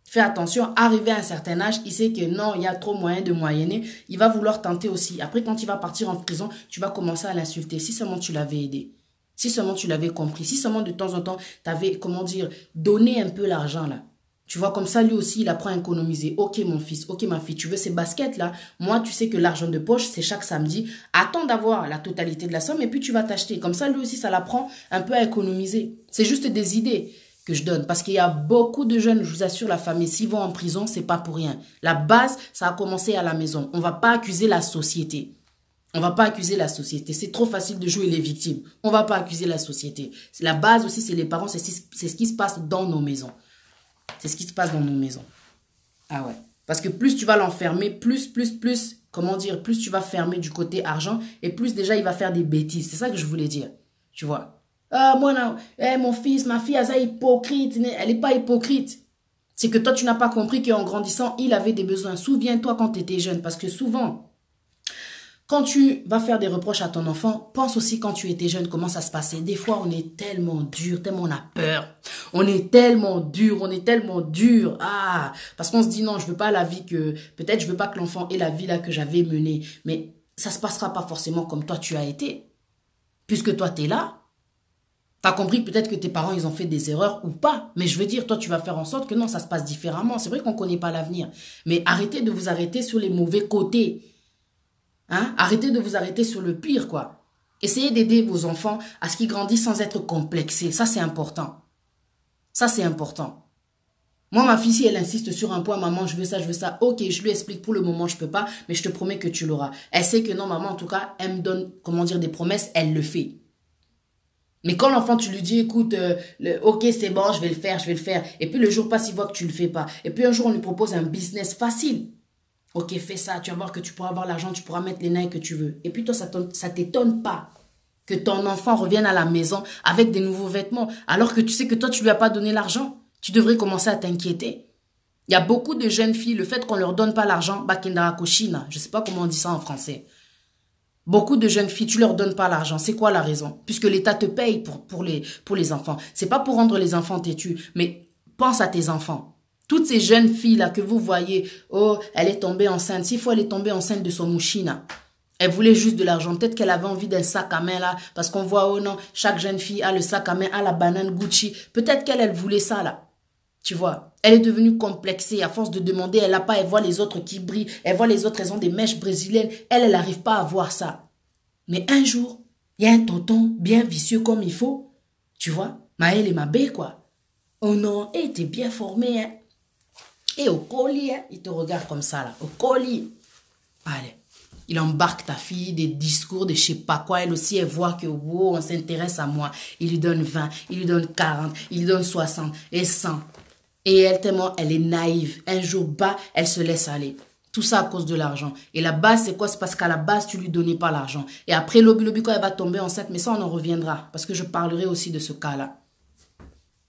Fais attention, arrivé à un certain âge, il sait que non, il y a trop moyen de moyenner. Il va vouloir tenter aussi. Après, quand il va partir en prison, tu vas commencer à l'insulter. Si seulement tu l'avais aidé. Si seulement tu l'avais compris. Si seulement de temps en temps, tu avais, comment dire, donné un peu l'argent là. Tu vois, comme ça, lui aussi, il apprend à économiser. Ok, mon fils, ok, ma fille, tu veux ces baskets là? Moi, tu sais que l'argent de poche, c'est chaque samedi. Attends d'avoir la totalité de la somme et puis tu vas t'acheter. Comme ça, lui aussi, ça l'apprend un peu à économiser. C'est juste des idées que je donne. Parce qu'il y a beaucoup de jeunes, je vous assure, la famille, s'ils vont en prison, c'est pas pour rien. La base, ça a commencé à la maison. On va pas accuser la société. On va pas accuser la société. C'est trop facile de jouer les victimes. On va pas accuser la société. La base aussi, c'est les parents, c'est ce qui se passe dans nos maisons. C'est ce qui se passe dans nos maisons. Ah ouais. Parce que plus tu vas l'enfermer, plus, comment dire, plus tu vas fermer du côté argent et plus déjà il va faire des bêtises. C'est ça que je voulais dire. Tu vois. Ah, moi, non, mon fils, ma fille, elle est hypocrite. Elle n'est pas hypocrite. C'est que toi, tu n'as pas compris qu'en grandissant, il avait des besoins. Souviens-toi quand tu étais jeune. Parce que souvent, quand tu vas faire des reproches à ton enfant, pense aussi quand tu étais jeune, comment ça se passait. Des fois, on est tellement dur, tellement on a peur. On est tellement dur, on est tellement dur. Ah, parce qu'on se dit non, je veux pas la vie que... Peut-être je veux pas que l'enfant ait la vie là que j'avais menée. Mais ça se passera pas forcément comme toi tu as été. Puisque toi, tu es là. Tu as compris peut-être que tes parents, ils ont fait des erreurs ou pas. Mais je veux dire, toi, tu vas faire en sorte que non, ça se passe différemment. C'est vrai qu'on ne connaît pas l'avenir. Mais arrêtez de vous arrêter sur les mauvais côtés. Hein? Arrêtez de vous arrêter sur le pire, quoi. Essayez d'aider vos enfants à ce qu'ils grandissent sans être complexés. Ça, c'est important. Ça, c'est important. Moi, ma fille, si elle insiste sur un point, maman, je veux ça, je veux ça. Ok, je lui explique, pour le moment, je peux pas, mais je te promets que tu l'auras. Elle sait que non, maman, en tout cas, elle me donne, comment dire, des promesses, elle le fait. Mais quand l'enfant, tu lui dis, écoute, ok, c'est bon, je vais le faire, je vais le faire. Et puis le jour passe, il voit que tu le fais pas. Et puis un jour, on lui propose un business facile. Ok, fais ça, tu vas voir que tu pourras avoir l'argent, tu pourras mettre les nains que tu veux. Et puis toi, ça t'étonne pas que ton enfant revienne à la maison avec des nouveaux vêtements, alors que tu sais que toi, tu lui as pas donné l'argent. Tu devrais commencer à t'inquiéter. Il y a beaucoup de jeunes filles, le fait qu'on leur donne pas l'argent, bakindara koshina, je sais pas comment on dit ça en français. Beaucoup de jeunes filles, tu leur donnes pas l'argent. C'est quoi la raison? Puisque l'État te paye pour les enfants. C'est pas pour rendre les enfants têtus, mais pense à tes enfants. Toutes ces jeunes filles-là que vous voyez, oh, elle est tombée enceinte. S'il faut, elle est tombée enceinte de son mouchina. Elle voulait juste de l'argent. Peut-être qu'elle avait envie d'un sac à main là, parce qu'on voit, oh non, chaque jeune fille a le sac à main, a la banane Gucci. Peut-être qu'elle voulait ça là. Tu vois, elle est devenue complexée. À force de demander, elle n'a pas, elle voit les autres qui brillent. Elle voit les autres, elles ont des mèches brésiliennes. Elle n'arrive pas à voir ça. Mais un jour, il y a un tonton bien vicieux comme il faut. Tu vois, Maël et Mabé, quoi. Oh non, et t'es bien formé, hein. Et au colis, hein, il te regarde comme ça, là. Au colis. Allez. Il embarque ta fille, des discours, de je sais pas quoi. Elle aussi, elle voit que, wow, on s'intéresse à moi. Il lui donne 20, il lui donne 40, il lui donne 60 et 100. Et elle, tellement, elle est naïve. Un jour bas, elle se laisse aller. Tout ça à cause de l'argent. Et la base, c'est quoi? C'est parce qu'à la base, tu lui donnais pas l'argent. Et après, lobby, quand elle va tomber enceinte, mais ça, on en reviendra. Parce que je parlerai aussi de ce cas-là.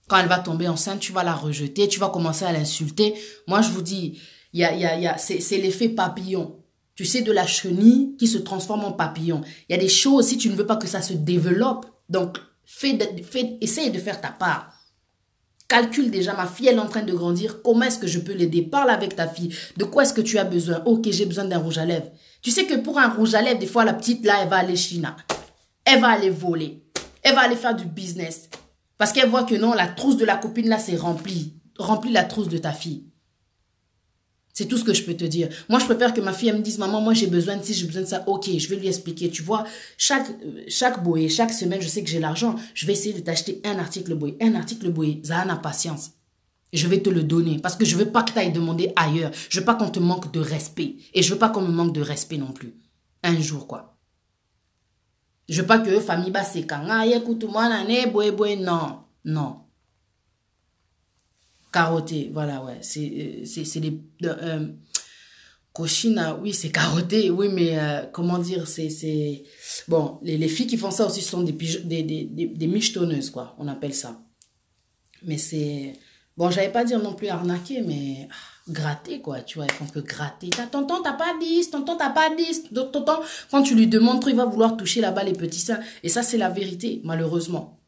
Quand elle va tomber enceinte, tu vas la rejeter, tu vas commencer à l'insulter. Moi, je vous dis, c'est l'effet papillon. Tu sais, de la chenille qui se transforme en papillon. Il y a des choses, si tu ne veux pas que ça se développe, donc essaye de faire ta part. Calcule déjà, ma fille, elle est en train de grandir. Comment est-ce que je peux l'aider? Parle avec ta fille. De quoi est-ce que tu as besoin? Ok, j'ai besoin d'un rouge à lèvres. Tu sais que pour un rouge à lèvres, des fois, la petite, là, elle va aller China. Elle va aller voler. Elle va aller faire du business. Parce qu'elle voit que non, la trousse de la copine, là, c'est rempli. Remplis la trousse de ta fille. C'est tout ce que je peux te dire. Moi, je préfère que ma fille elle me dise, maman, moi, j'ai besoin de ci, j'ai besoin de ça. Ok, je vais lui expliquer. Tu vois, chaque bouée, chaque semaine, je sais que j'ai l'argent. Je vais essayer de t'acheter un article bouée. Un article bouée. Zahana, patience. Je vais te le donner. Parce que je veux pas que tu ailles demander ailleurs. Je veux pas qu'on te manque de respect. Et je veux pas qu'on me manque de respect non plus. Un jour, quoi. Je veux pas que famille basse c'est quand. Ah, écoute-moi, nané, bouée. Non. Non. Carotté, voilà, ouais. C'est des... Cochina, oui, c'est carotté, oui, mais comment dire, c'est... Bon, les filles qui font ça aussi sont des michetonneuses, quoi, on appelle ça. Mais c'est... Bon, j'allais pas dire non plus arnaquer, mais gratter, quoi, tu vois, ils font que gratter. Tonton, t'as pas 10, tonton, t'as pas 10. Tonton, quand tu lui demandes, il va vouloir toucher là-bas les petits seins. Et ça, c'est la vérité, malheureusement.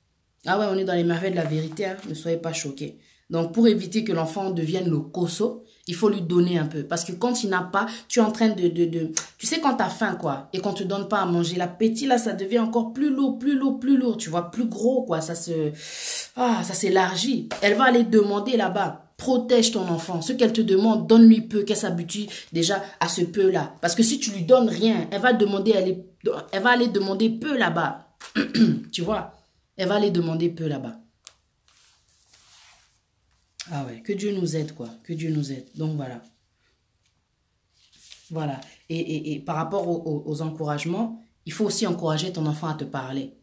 Ah ouais, on est dans les merveilles de la vérité, hein, ne soyez pas choqués. Donc, pour éviter que l'enfant devienne le cosso, il faut lui donner un peu. Parce que quand il n'a pas, tu es en train de... Tu sais, quand tu as faim, quoi, et qu'on ne te donne pas à manger, l'appétit, là, ça devient encore plus lourd, tu vois, plus gros, quoi. Ça s'élargit. Elle va aller demander là-bas. Protège ton enfant. Ce qu'elle te demande, donne-lui peu, qu'elle s'habitue déjà à ce peu-là. Parce que si tu lui donnes rien, elle va aller demander peu là-bas. Tu vois, elle va aller demander peu là-bas. Ah ouais, que Dieu nous aide, quoi. Que Dieu nous aide. Donc, voilà. Voilà. Et par rapport aux encouragements, il faut aussi encourager ton enfant à te parler.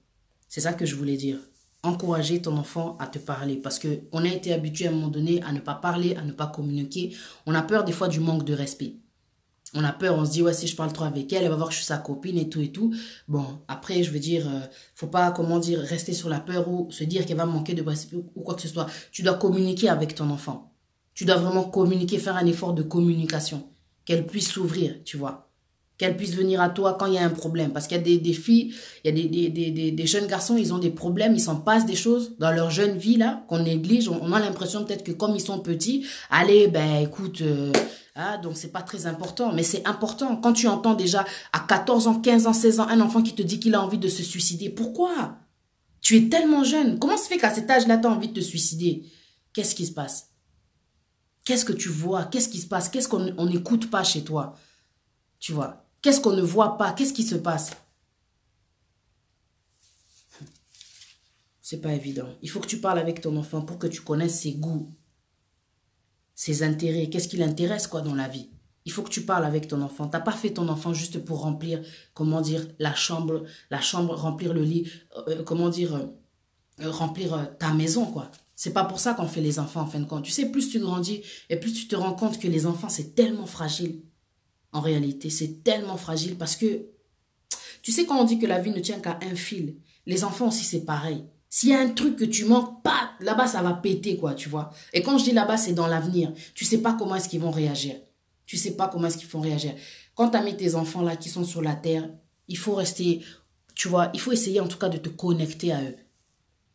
C'est ça que je voulais dire. Encourager ton enfant à te parler. Parce qu'on a été habitué à un moment donné à ne pas parler, à ne pas communiquer. On a peur des fois du manque de respect. On a peur, on se dit, ouais, si je parle trop avec elle, elle va voir que je suis sa copine et tout et tout. Bon, après, je veux dire, faut pas, comment dire, rester sur la peur ou se dire qu'elle va manquer de respect ou quoi que ce soit. Tu dois communiquer avec ton enfant. Tu dois vraiment communiquer, faire un effort de communication. Qu'elle puisse s'ouvrir, tu vois. Qu'elle puisse venir à toi quand il y a un problème. Parce qu'il y a des filles, il y a des jeunes garçons, ils ont des problèmes, ils s'en passent des choses dans leur jeune vie, là, qu'on néglige. On a l'impression peut-être que comme ils sont petits, allez, ben écoute, donc c'est pas très important. Mais c'est important. Quand tu entends déjà à 14 ans, 15 ans, 16 ans, un enfant qui te dit qu'il a envie de se suicider, pourquoi? Tu es tellement jeune. Comment se fait qu'à cet âge-là, tu as envie de te suicider? Qu'est-ce qui se passe? Qu'est-ce que tu vois? Qu'est-ce qui se passe? Qu'est-ce qu'on n'écoute pas chez toi? Tu vois? Qu'est-ce qu'on ne voit pas? Qu'est-ce qui se passe? C'est pas évident. Il faut que tu parles avec ton enfant pour que tu connaisses ses goûts, ses intérêts. Qu'est-ce qui l'intéresse quoi dans la vie? Il faut que tu parles avec ton enfant. T'as pas fait ton enfant juste pour remplir, comment dire, la chambre, remplir le lit, remplir ta maison quoi. C'est pas pour ça qu'on fait les enfants en fin de compte. Tu sais, plus tu grandis et plus tu te rends compte que les enfants c'est tellement fragile. En réalité, c'est tellement fragile parce que, tu sais, quand on dit que la vie ne tient qu'à un fil, les enfants aussi, c'est pareil. S'il y a un truc que tu manques, pas là-bas, ça va péter, quoi, tu vois. Et quand je dis là-bas, c'est dans l'avenir. Tu sais pas comment est-ce qu'ils vont réagir. Tu sais pas comment est-ce qu'ils vont réagir. Quand tu as mis tes enfants là qui sont sur la terre, il faut rester, tu vois, il faut essayer en tout cas de te connecter à eux.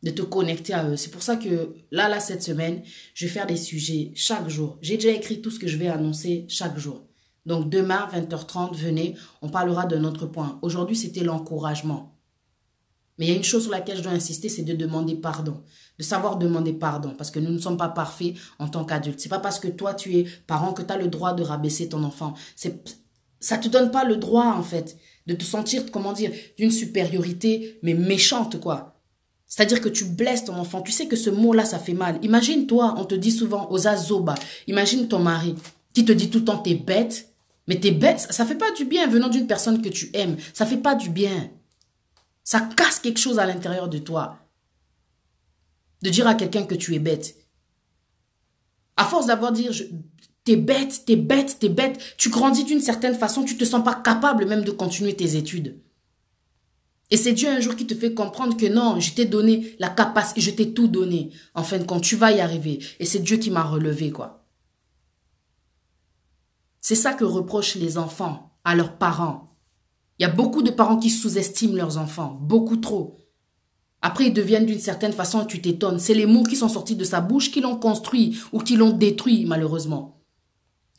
De te connecter à eux. C'est pour ça que là, cette semaine, je vais faire des sujets chaque jour. J'ai déjà écrit tout ce que je vais annoncer chaque jour. Donc demain, 20h30, venez, on parlera de notre point. Aujourd'hui, c'était l'encouragement. Mais il y a une chose sur laquelle je dois insister, c'est de demander pardon. De savoir demander pardon. Parce que nous ne sommes pas parfaits en tant qu'adultes. C'est pas parce que toi, tu es parent que tu as le droit de rabaisser ton enfant. Ça te donne pas le droit, en fait, de te sentir, comment dire, d'une supériorité, mais méchante, quoi. C'est-à-dire que tu blesses ton enfant. Tu sais que ce mot-là, ça fait mal. Imagine-toi, on te dit souvent, aux azoba. Imagine ton mari qui te dit tout le temps, t'es bête. Mais t'es bête, ça fait pas du bien venant d'une personne que tu aimes. Ça fait pas du bien. Ça casse quelque chose à l'intérieur de toi. De dire à quelqu'un que tu es bête. À force d'avoir dit, t'es bête, t'es bête, t'es bête, tu grandis d'une certaine façon, tu te sens pas capable même de continuer tes études. Et c'est Dieu un jour qui te fait comprendre que non, je t'ai donné la capacité, je t'ai tout donné. En fin de compte, tu vas y arriver. Et c'est Dieu qui m'a relevé, quoi. C'est ça que reprochent les enfants à leurs parents. Il y a beaucoup de parents qui sous-estiment leurs enfants, beaucoup trop. Après, ils deviennent d'une certaine façon, tu t'étonnes. C'est les mots qui sont sortis de sa bouche qui l'ont construit ou qui l'ont détruit, malheureusement.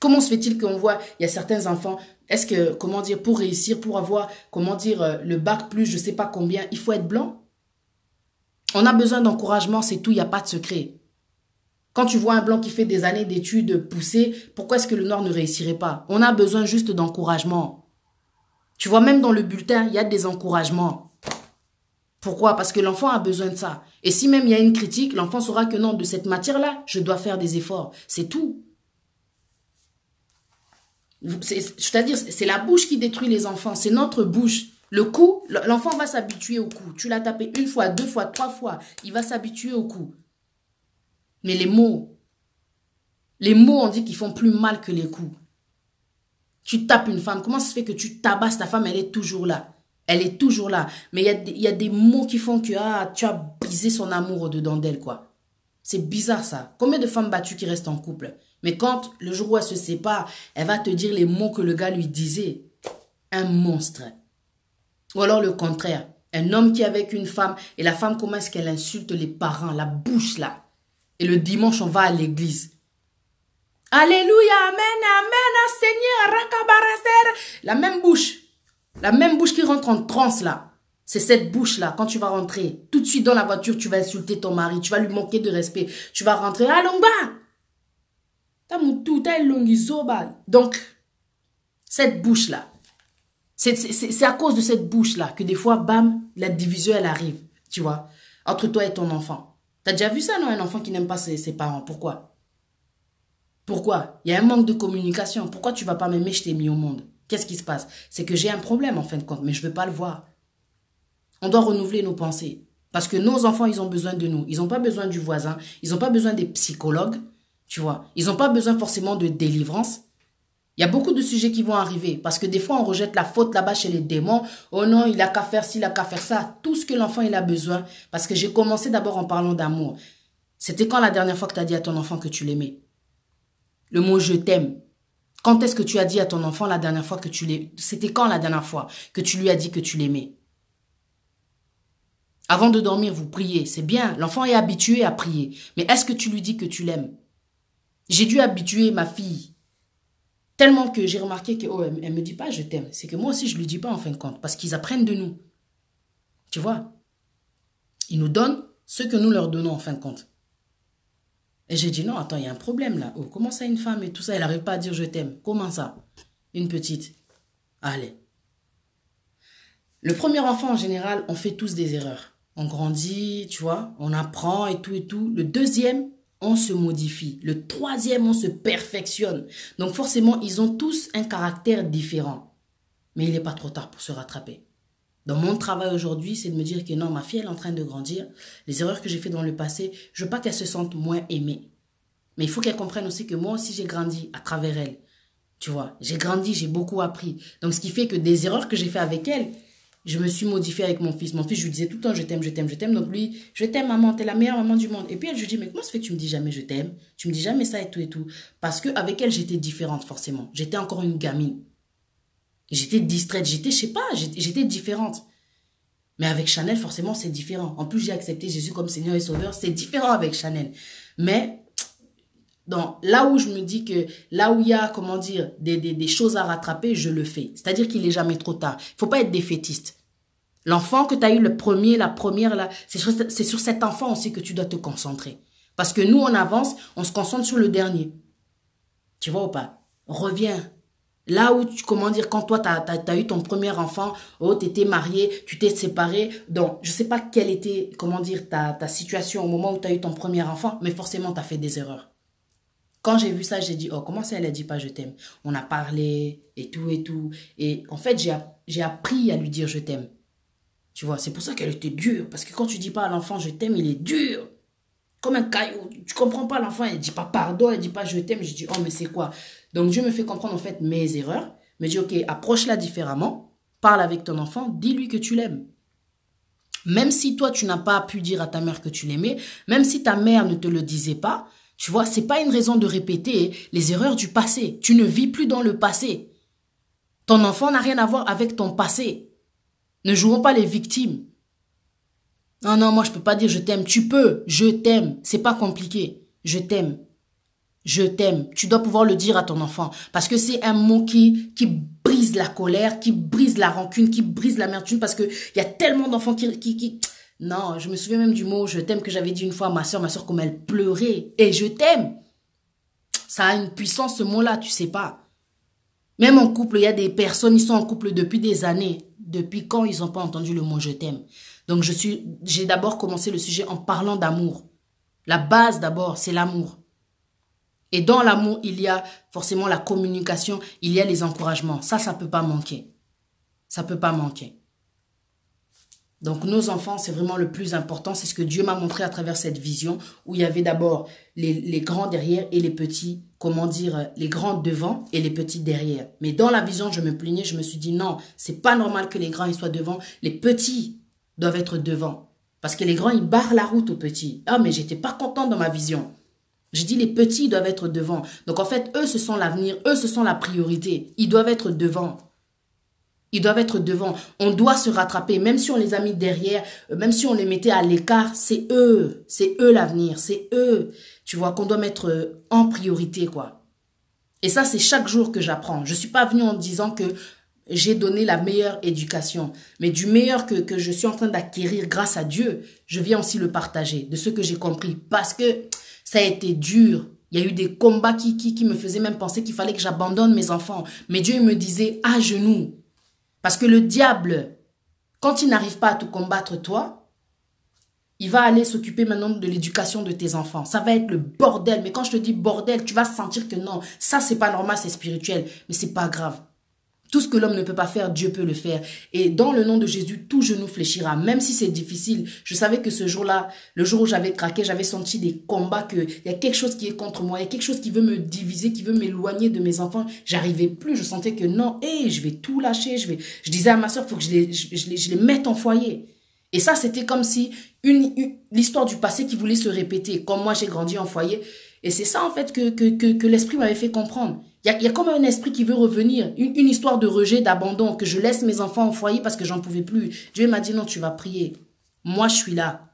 Comment se fait-il qu'on voit, il y a certains enfants, est-ce que, comment dire, pour réussir, pour avoir, comment dire, le bac plus je sais pas combien, il faut être blanc? On a besoin d'encouragement, c'est tout, il n'y a pas de secret. Quand tu vois un blanc qui fait des années d'études poussées, pourquoi est-ce que le noir ne réussirait pas? On a besoin juste d'encouragement. Tu vois, même dans le bulletin, il y a des encouragements. Pourquoi? Parce que l'enfant a besoin de ça. Et si même il y a une critique, l'enfant saura que non, de cette matière-là, je dois faire des efforts. C'est tout. C'est-à-dire, c'est la bouche qui détruit les enfants. C'est notre bouche. Le coup, l'enfant va s'habituer au coup. Tu l'as tapé une fois, deux fois, trois fois. Il va s'habituer au coup. Mais les mots, on dit qu'ils font plus mal que les coups. Tu tapes une femme, comment ça se fait que tu tabasses ta femme, elle est toujours là. Elle est toujours là. Mais il y a des mots qui font que tu as brisé son amour au-dedans d'elle, quoi. C'est bizarre, ça. Combien de femmes battues qui restent en couple? Mais quand, le jour où elle se sépare, elle va te dire les mots que le gars lui disait. Un monstre. Ou alors le contraire. Un homme qui est avec une femme, et la femme, comment est-ce qu'elle insulte les parents, la bouche, là. Et le dimanche, on va à l'église. Alléluia, amen, amen, Seigneur, rakabaraser. La même bouche qui rentre en transe là. C'est cette bouche-là, quand tu vas rentrer, tout de suite dans la voiture, tu vas insulter ton mari, tu vas lui manquer de respect. Tu vas rentrer, allongba. Donc, cette bouche-là, c'est à cause de cette bouche-là que des fois, bam, la division, elle arrive, tu vois, entre toi et ton enfant. T'as déjà vu ça, non? Un enfant qui n'aime pas ses parents. Pourquoi? Pourquoi? Il y a un manque de communication. Pourquoi tu vas pas m'aimer, je t'ai mis au monde? Qu'est-ce qui se passe? C'est que j'ai un problème, en fin de compte, mais je veux pas le voir. On doit renouveler nos pensées. Parce que nos enfants, ils ont besoin de nous. Ils n'ont pas besoin du voisin. Ils n'ont pas besoin des psychologues. Tu vois? Ils n'ont pas besoin forcément de délivrance. Il y a beaucoup de sujets qui vont arriver. Parce que des fois, on rejette la faute là-bas chez les démons. Oh non, il a qu'à faire ci, il a qu'à faire ça. Tout ce que l'enfant, il a besoin. Parce que j'ai commencé d'abord en parlant d'amour. C'était quand la dernière fois que tu as dit à ton enfant que tu l'aimais? Le mot « je t'aime ». Quand est-ce que tu as dit à ton enfant la dernière fois que tu l'aimes? C'était quand la dernière fois que tu lui as dit que tu l'aimais? Avant de dormir, vous priez. C'est bien. L'enfant est habitué à prier. Mais est-ce que tu lui dis que tu l'aimes? J'ai dû habituer ma fille tellement que j'ai remarqué que oh, elle me dit pas je t'aime. C'est que moi aussi je lui dis pas en fin de compte parce qu'ils apprennent de nous. Tu vois? Ils nous donnent ce que nous leur donnons en fin de compte. Et j'ai dit non, attends, il y a un problème là. Oh, comment ça une femme et tout ça, elle n'arrive pas à dire je t'aime? Comment ça? Une petite. Allez. Le premier enfant en général, on fait tous des erreurs. On grandit, tu vois, on apprend et tout et tout. Le deuxième, on se modifie. Le troisième, on se perfectionne. Donc forcément, ils ont tous un caractère différent. Mais il n'est pas trop tard pour se rattraper. Dans mon travail aujourd'hui, c'est de me dire que non, ma fille, elle est en train de grandir. Les erreurs que j'ai faites dans le passé, je veux pas qu'elle se sente moins aimée. Mais il faut qu'elle comprenne aussi que moi aussi, j'ai grandi à travers elle. Tu vois, j'ai grandi, j'ai beaucoup appris. Donc, ce qui fait que des erreurs que j'ai fait avec elle, je me suis modifiée avec mon fils. Mon fils, je lui disais tout le temps, je t'aime, je t'aime, je t'aime. Donc, lui, je t'aime, maman, t'es la meilleure maman du monde. Et puis, elle, je lui dis, mais comment ça fait que tu me dis jamais je t'aime? Tu me dis jamais ça et tout et tout. Parce qu'avec elle, j'étais différente, forcément. J'étais encore une gamine. J'étais distraite, j'étais, je sais pas, j'étais différente. Mais avec Chanel, forcément, c'est différent. En plus, j'ai accepté Jésus comme Seigneur et Sauveur. C'est différent avec Chanel. Mais, donc, là où je me dis que, là où il y a, comment dire, des choses à rattraper, je le fais. C'est-à-dire qu'il n'est jamais trop tard. Il ne faut pas être défaitiste. L'enfant que tu as eu, le premier, la première, là, c'est sur cet enfant aussi que tu dois te concentrer. Parce que nous, on avance, on se concentre sur le dernier. Tu vois ou pas? Reviens. Là où, comment dire, quand toi, tu as eu ton premier enfant, oh, tu étais marié, tu t'es séparé. Donc, je ne sais pas quelle était, comment dire, ta situation au moment où tu as eu ton premier enfant, mais forcément, tu as fait des erreurs. Quand j'ai vu ça, j'ai dit, oh, comment ça, elle a dit pas je t'aime? On a parlé et tout et tout. Et en fait, j'ai appris à lui dire je t'aime. Tu vois, c'est pour ça qu'elle était dure. Parce que quand tu dis pas à l'enfant je t'aime, il est dur. Comme un caillou. Tu comprends pas l'enfant, elle dit pas pardon, elle dit pas je t'aime. Je dis, oh, mais c'est quoi? Donc Dieu me fait comprendre en fait mes erreurs. Me dit, ok, approche-la différemment. Parle avec ton enfant, dis-lui que tu l'aimes. Même si toi, tu n'as pas pu dire à ta mère que tu l'aimais, même si ta mère ne te le disait pas, tu vois, c'est pas une raison de répéter les erreurs du passé. Tu ne vis plus dans le passé. Ton enfant n'a rien à voir avec ton passé. Ne jouons pas les victimes. Non, non, moi je peux pas dire je t'aime. Tu peux, je t'aime. C'est pas compliqué. Je t'aime. Je t'aime. Tu dois pouvoir le dire à ton enfant. Parce que c'est un mot qui brise la colère, qui brise la rancune, qui brise l'amertume. Parce que il y a tellement d'enfants qui... Non, je me souviens même du mot je t'aime que j'avais dit une fois à ma soeur comme elle pleurait. Et je t'aime. Ça a une puissance ce mot-là, tu sais pas. Même en couple, il y a des personnes, ils sont en couple depuis des années. Depuis quand ils n'ont pas entendu le mot je t'aime? Donc j'ai d'abord commencé le sujet en parlant d'amour. La base d'abord, c'est l'amour. Et dans l'amour, il y a forcément la communication, il y a les encouragements. Ça peut pas manquer. Ça peut pas manquer. Donc nos enfants, c'est vraiment le plus important. C'est ce que Dieu m'a montré à travers cette vision où il y avait d'abord les grands derrière et les petits, comment dire, les grands devant et les petits derrière. Mais dans la vision, je me plaignais, je me suis dit non, c'est pas normal que les grands ils soient devant. Les petits doivent être devant. Parce que les grands, ils barrent la route aux petits. Ah, mais j'étais pas content dans ma vision. Je dis les petits doivent être devant. Donc en fait, eux, ce sont l'avenir, eux, ce sont la priorité. Ils doivent être devant. Ils doivent être devant. On doit se rattraper. Même si on les a mis derrière, même si on les mettait à l'écart, c'est eux l'avenir. C'est eux, tu vois, qu'on doit mettre en priorité, quoi. Et ça, c'est chaque jour que j'apprends. Je suis pas venue en disant que j'ai donné la meilleure éducation. Mais du meilleur que je suis en train d'acquérir grâce à Dieu, je viens aussi le partager de ce que j'ai compris. Parce que ça a été dur. Il y a eu des combats qui me faisaient même penser qu'il fallait que j'abandonne mes enfants. Mais Dieu me disait à genoux. Parce que le diable, quand il n'arrive pas à te combattre toi, il va aller s'occuper maintenant de l'éducation de tes enfants. Ça va être le bordel. Mais quand je te dis bordel, tu vas sentir que non, ça c'est pas normal, c'est spirituel. Mais c'est pas grave. Tout ce que l'homme ne peut pas faire, Dieu peut le faire. Et dans le nom de Jésus, tout genou fléchira. Même si c'est difficile, je savais que ce jour-là, le jour où j'avais craqué, j'avais senti des combats, qu'il y a quelque chose qui est contre moi, il y a quelque chose qui veut me diviser, qui veut m'éloigner de mes enfants. J'arrivais plus, je sentais que non, je vais tout lâcher. Je disais à ma soeur, il faut que je les mette en foyer. Et ça, c'était comme si l'histoire du passé qui voulait se répéter. Comme moi, j'ai grandi en foyer. Et c'est ça, en fait, que l'esprit m'avait fait comprendre. Il y a comme un esprit qui veut revenir, une histoire de rejet, d'abandon, que je laisse mes enfants au foyer parce que j'en pouvais plus. Dieu m'a dit non, tu vas prier. Moi, je suis là.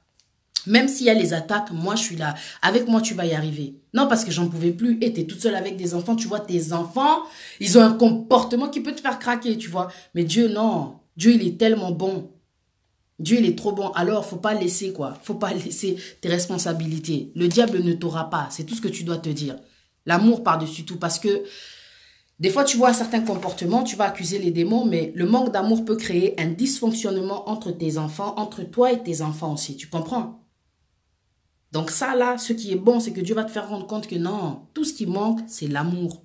Même s'il y a les attaques, moi, je suis là. Avec moi, tu vas y arriver. Non, parce que j'en pouvais plus. Et tu es toute seule avec des enfants. Tu vois, tes enfants, ils ont un comportement qui peut te faire craquer, tu vois. Mais Dieu, non. Dieu, il est tellement bon. Dieu, il est trop bon. Alors, faut pas laisser, quoi. Faut pas laisser tes responsabilités. Le diable ne t'aura pas. C'est tout ce que tu dois te dire. L'amour par-dessus tout. Parce que des fois, tu vois certains comportements, tu vas accuser les démons, mais le manque d'amour peut créer un dysfonctionnement entre tes enfants, entre toi et tes enfants aussi. Tu comprends? Donc ça, là, ce qui est bon, c'est que Dieu va te faire rendre compte que non, tout ce qui manque, c'est l'amour.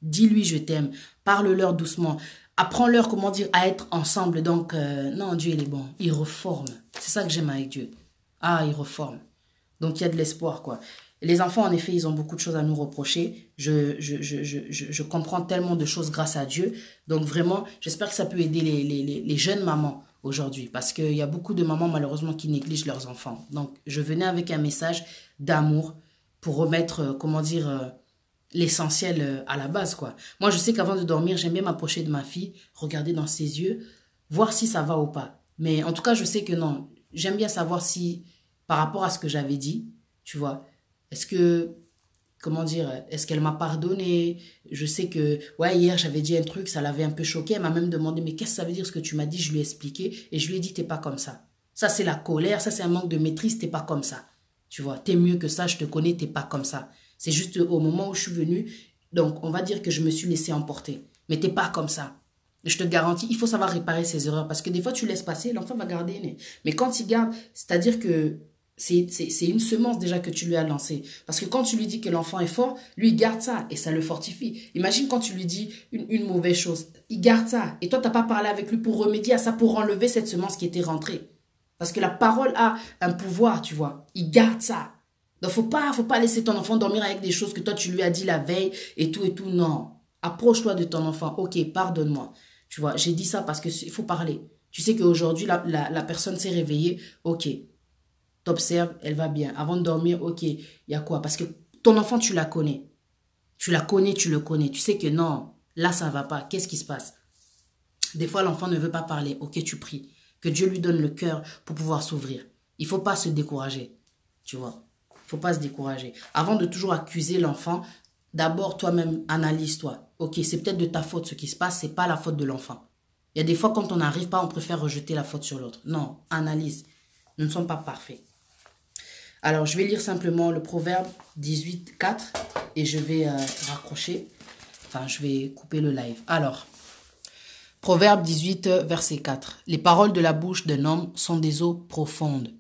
Dis-lui, je t'aime. Parle-leur doucement. Apprends-leur, comment dire, à être ensemble. Donc, non, Dieu, il est bon. Il reforme. C'est ça que j'aime avec Dieu. Ah, il reforme. Donc, il y a de l'espoir, quoi. Les enfants, en effet, ils ont beaucoup de choses à nous reprocher. Je comprends tellement de choses grâce à Dieu. Donc, vraiment, j'espère que ça peut aider les jeunes mamans aujourd'hui. Parce qu'il y a beaucoup de mamans, malheureusement, qui négligent leurs enfants. Donc, je venais avec un message d'amour pour remettre, comment dire, l'essentiel à la base, quoi. Moi, je sais qu'avant de dormir, j'aime bien m'approcher de ma fille, regarder dans ses yeux, voir si ça va ou pas. Mais en tout cas, je sais que non. J'aime bien savoir si, par rapport à ce que j'avais dit, tu vois, est-ce que, comment dire, est-ce qu'elle m'a pardonné? Je sais que, ouais, hier, j'avais dit un truc, ça l'avait un peu choqué. Elle m'a même demandé, mais qu'est-ce que ça veut dire ce que tu m'as dit? Je lui ai expliqué et je lui ai dit, t'es pas comme ça. Ça, c'est la colère, ça, c'est un manque de maîtrise, t'es pas comme ça. Tu vois, t'es mieux que ça, je te connais, t'es pas comme ça. C'est juste au moment où je suis venue, donc on va dire que je me suis laissé emporter. Mais t'es pas comme ça. Je te garantis, il faut savoir réparer ses erreurs parce que des fois, tu laisses passer, l'enfant va garder. Mais quand il garde, c'est-à-dire que c'est une semence déjà que tu lui as lancée. Parce que quand tu lui dis que l'enfant est fort, lui, il garde ça et ça le fortifie. Imagine quand tu lui dis une mauvaise chose. Il garde ça. Et toi, tu n'as pas parlé avec lui pour remédier à ça, pour enlever cette semence qui était rentrée. Parce que la parole a un pouvoir, tu vois. Il garde ça. Donc, faut pas laisser ton enfant dormir avec des choses que toi, tu lui as dit la veille et tout, non. Approche-toi de ton enfant. Ok, pardonne-moi. Tu vois, j'ai dit ça parce qu'il faut parler. Tu sais qu'aujourd'hui, la personne s'est réveillée. Ok. T'observes, elle va bien. Avant de dormir, ok, il y a quoi? Parce que ton enfant, tu la connais. Tu la connais, tu le connais. Tu sais que non, là, ça ne va pas. Qu'est-ce qui se passe? Des fois, l'enfant ne veut pas parler. Ok, tu pries. Que Dieu lui donne le cœur pour pouvoir s'ouvrir. Il ne faut pas se décourager. Tu vois? Il ne faut pas se décourager. Avant de toujours accuser l'enfant, d'abord, toi-même, analyse-toi. Ok, c'est peut-être de ta faute ce qui se passe, ce n'est pas la faute de l'enfant. Il y a des fois, quand on n'arrive pas, on préfère rejeter la faute sur l'autre. Non, analyse. Nous ne sommes pas parfaits. Alors, je vais lire simplement le Proverbe 18, 4 et je vais raccrocher. Enfin, je vais couper le live. Alors, Proverbe 18, verset 4. Les paroles de la bouche d'un homme sont des eaux profondes.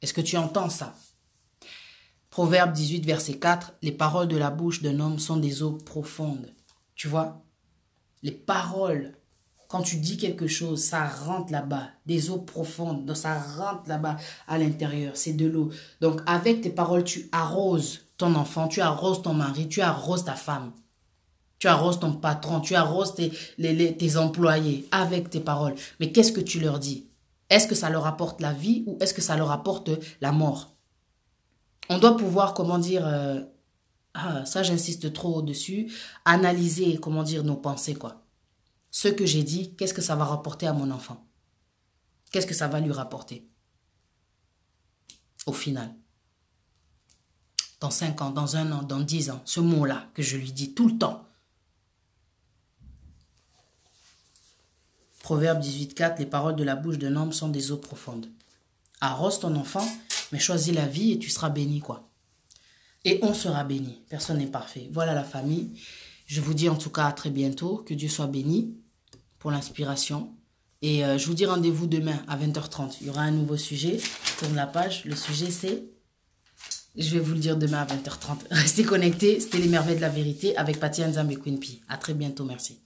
Est-ce que tu entends ça? Proverbe 18, verset 4. Les paroles de la bouche d'un homme sont des eaux profondes. Tu vois? Les paroles. Quand tu dis quelque chose, ça rentre là-bas, des eaux profondes, donc ça rentre là-bas à l'intérieur, c'est de l'eau. Donc avec tes paroles, tu arroses ton enfant, tu arroses ton mari, tu arroses ta femme, tu arroses ton patron, tu arroses tes employés avec tes paroles. Mais qu'est-ce que tu leur dis? Est-ce que ça leur apporte la vie ou est-ce que ça leur apporte la mort? On doit pouvoir, comment dire, ça j'insiste trop dessus, analyser, comment dire, nos pensées, quoi. Ce que j'ai dit, qu'est-ce que ça va rapporter à mon enfant? Qu'est-ce que ça va lui rapporter? Au final. Dans 5 ans, dans 1 an, dans 10 ans, ce mot-là que je lui dis tout le temps. Proverbe 18,4, les paroles de la bouche d'un homme sont des eaux profondes. Arrose ton enfant, mais choisis la vie et tu seras béni, quoi. Et on sera béni. Personne n'est parfait. Voilà la famille. Je vous dis en tout cas à très bientôt. Que Dieu soit béni pour l'inspiration. Et je vous dis rendez-vous demain à 20h30. Il y aura un nouveau sujet. Je tourne la page. Le sujet c'est... Je vais vous le dire demain à 20h30. Restez connectés. C'était les merveilles de la vérité avec Patia Nzambe Queen P. À très bientôt. Merci.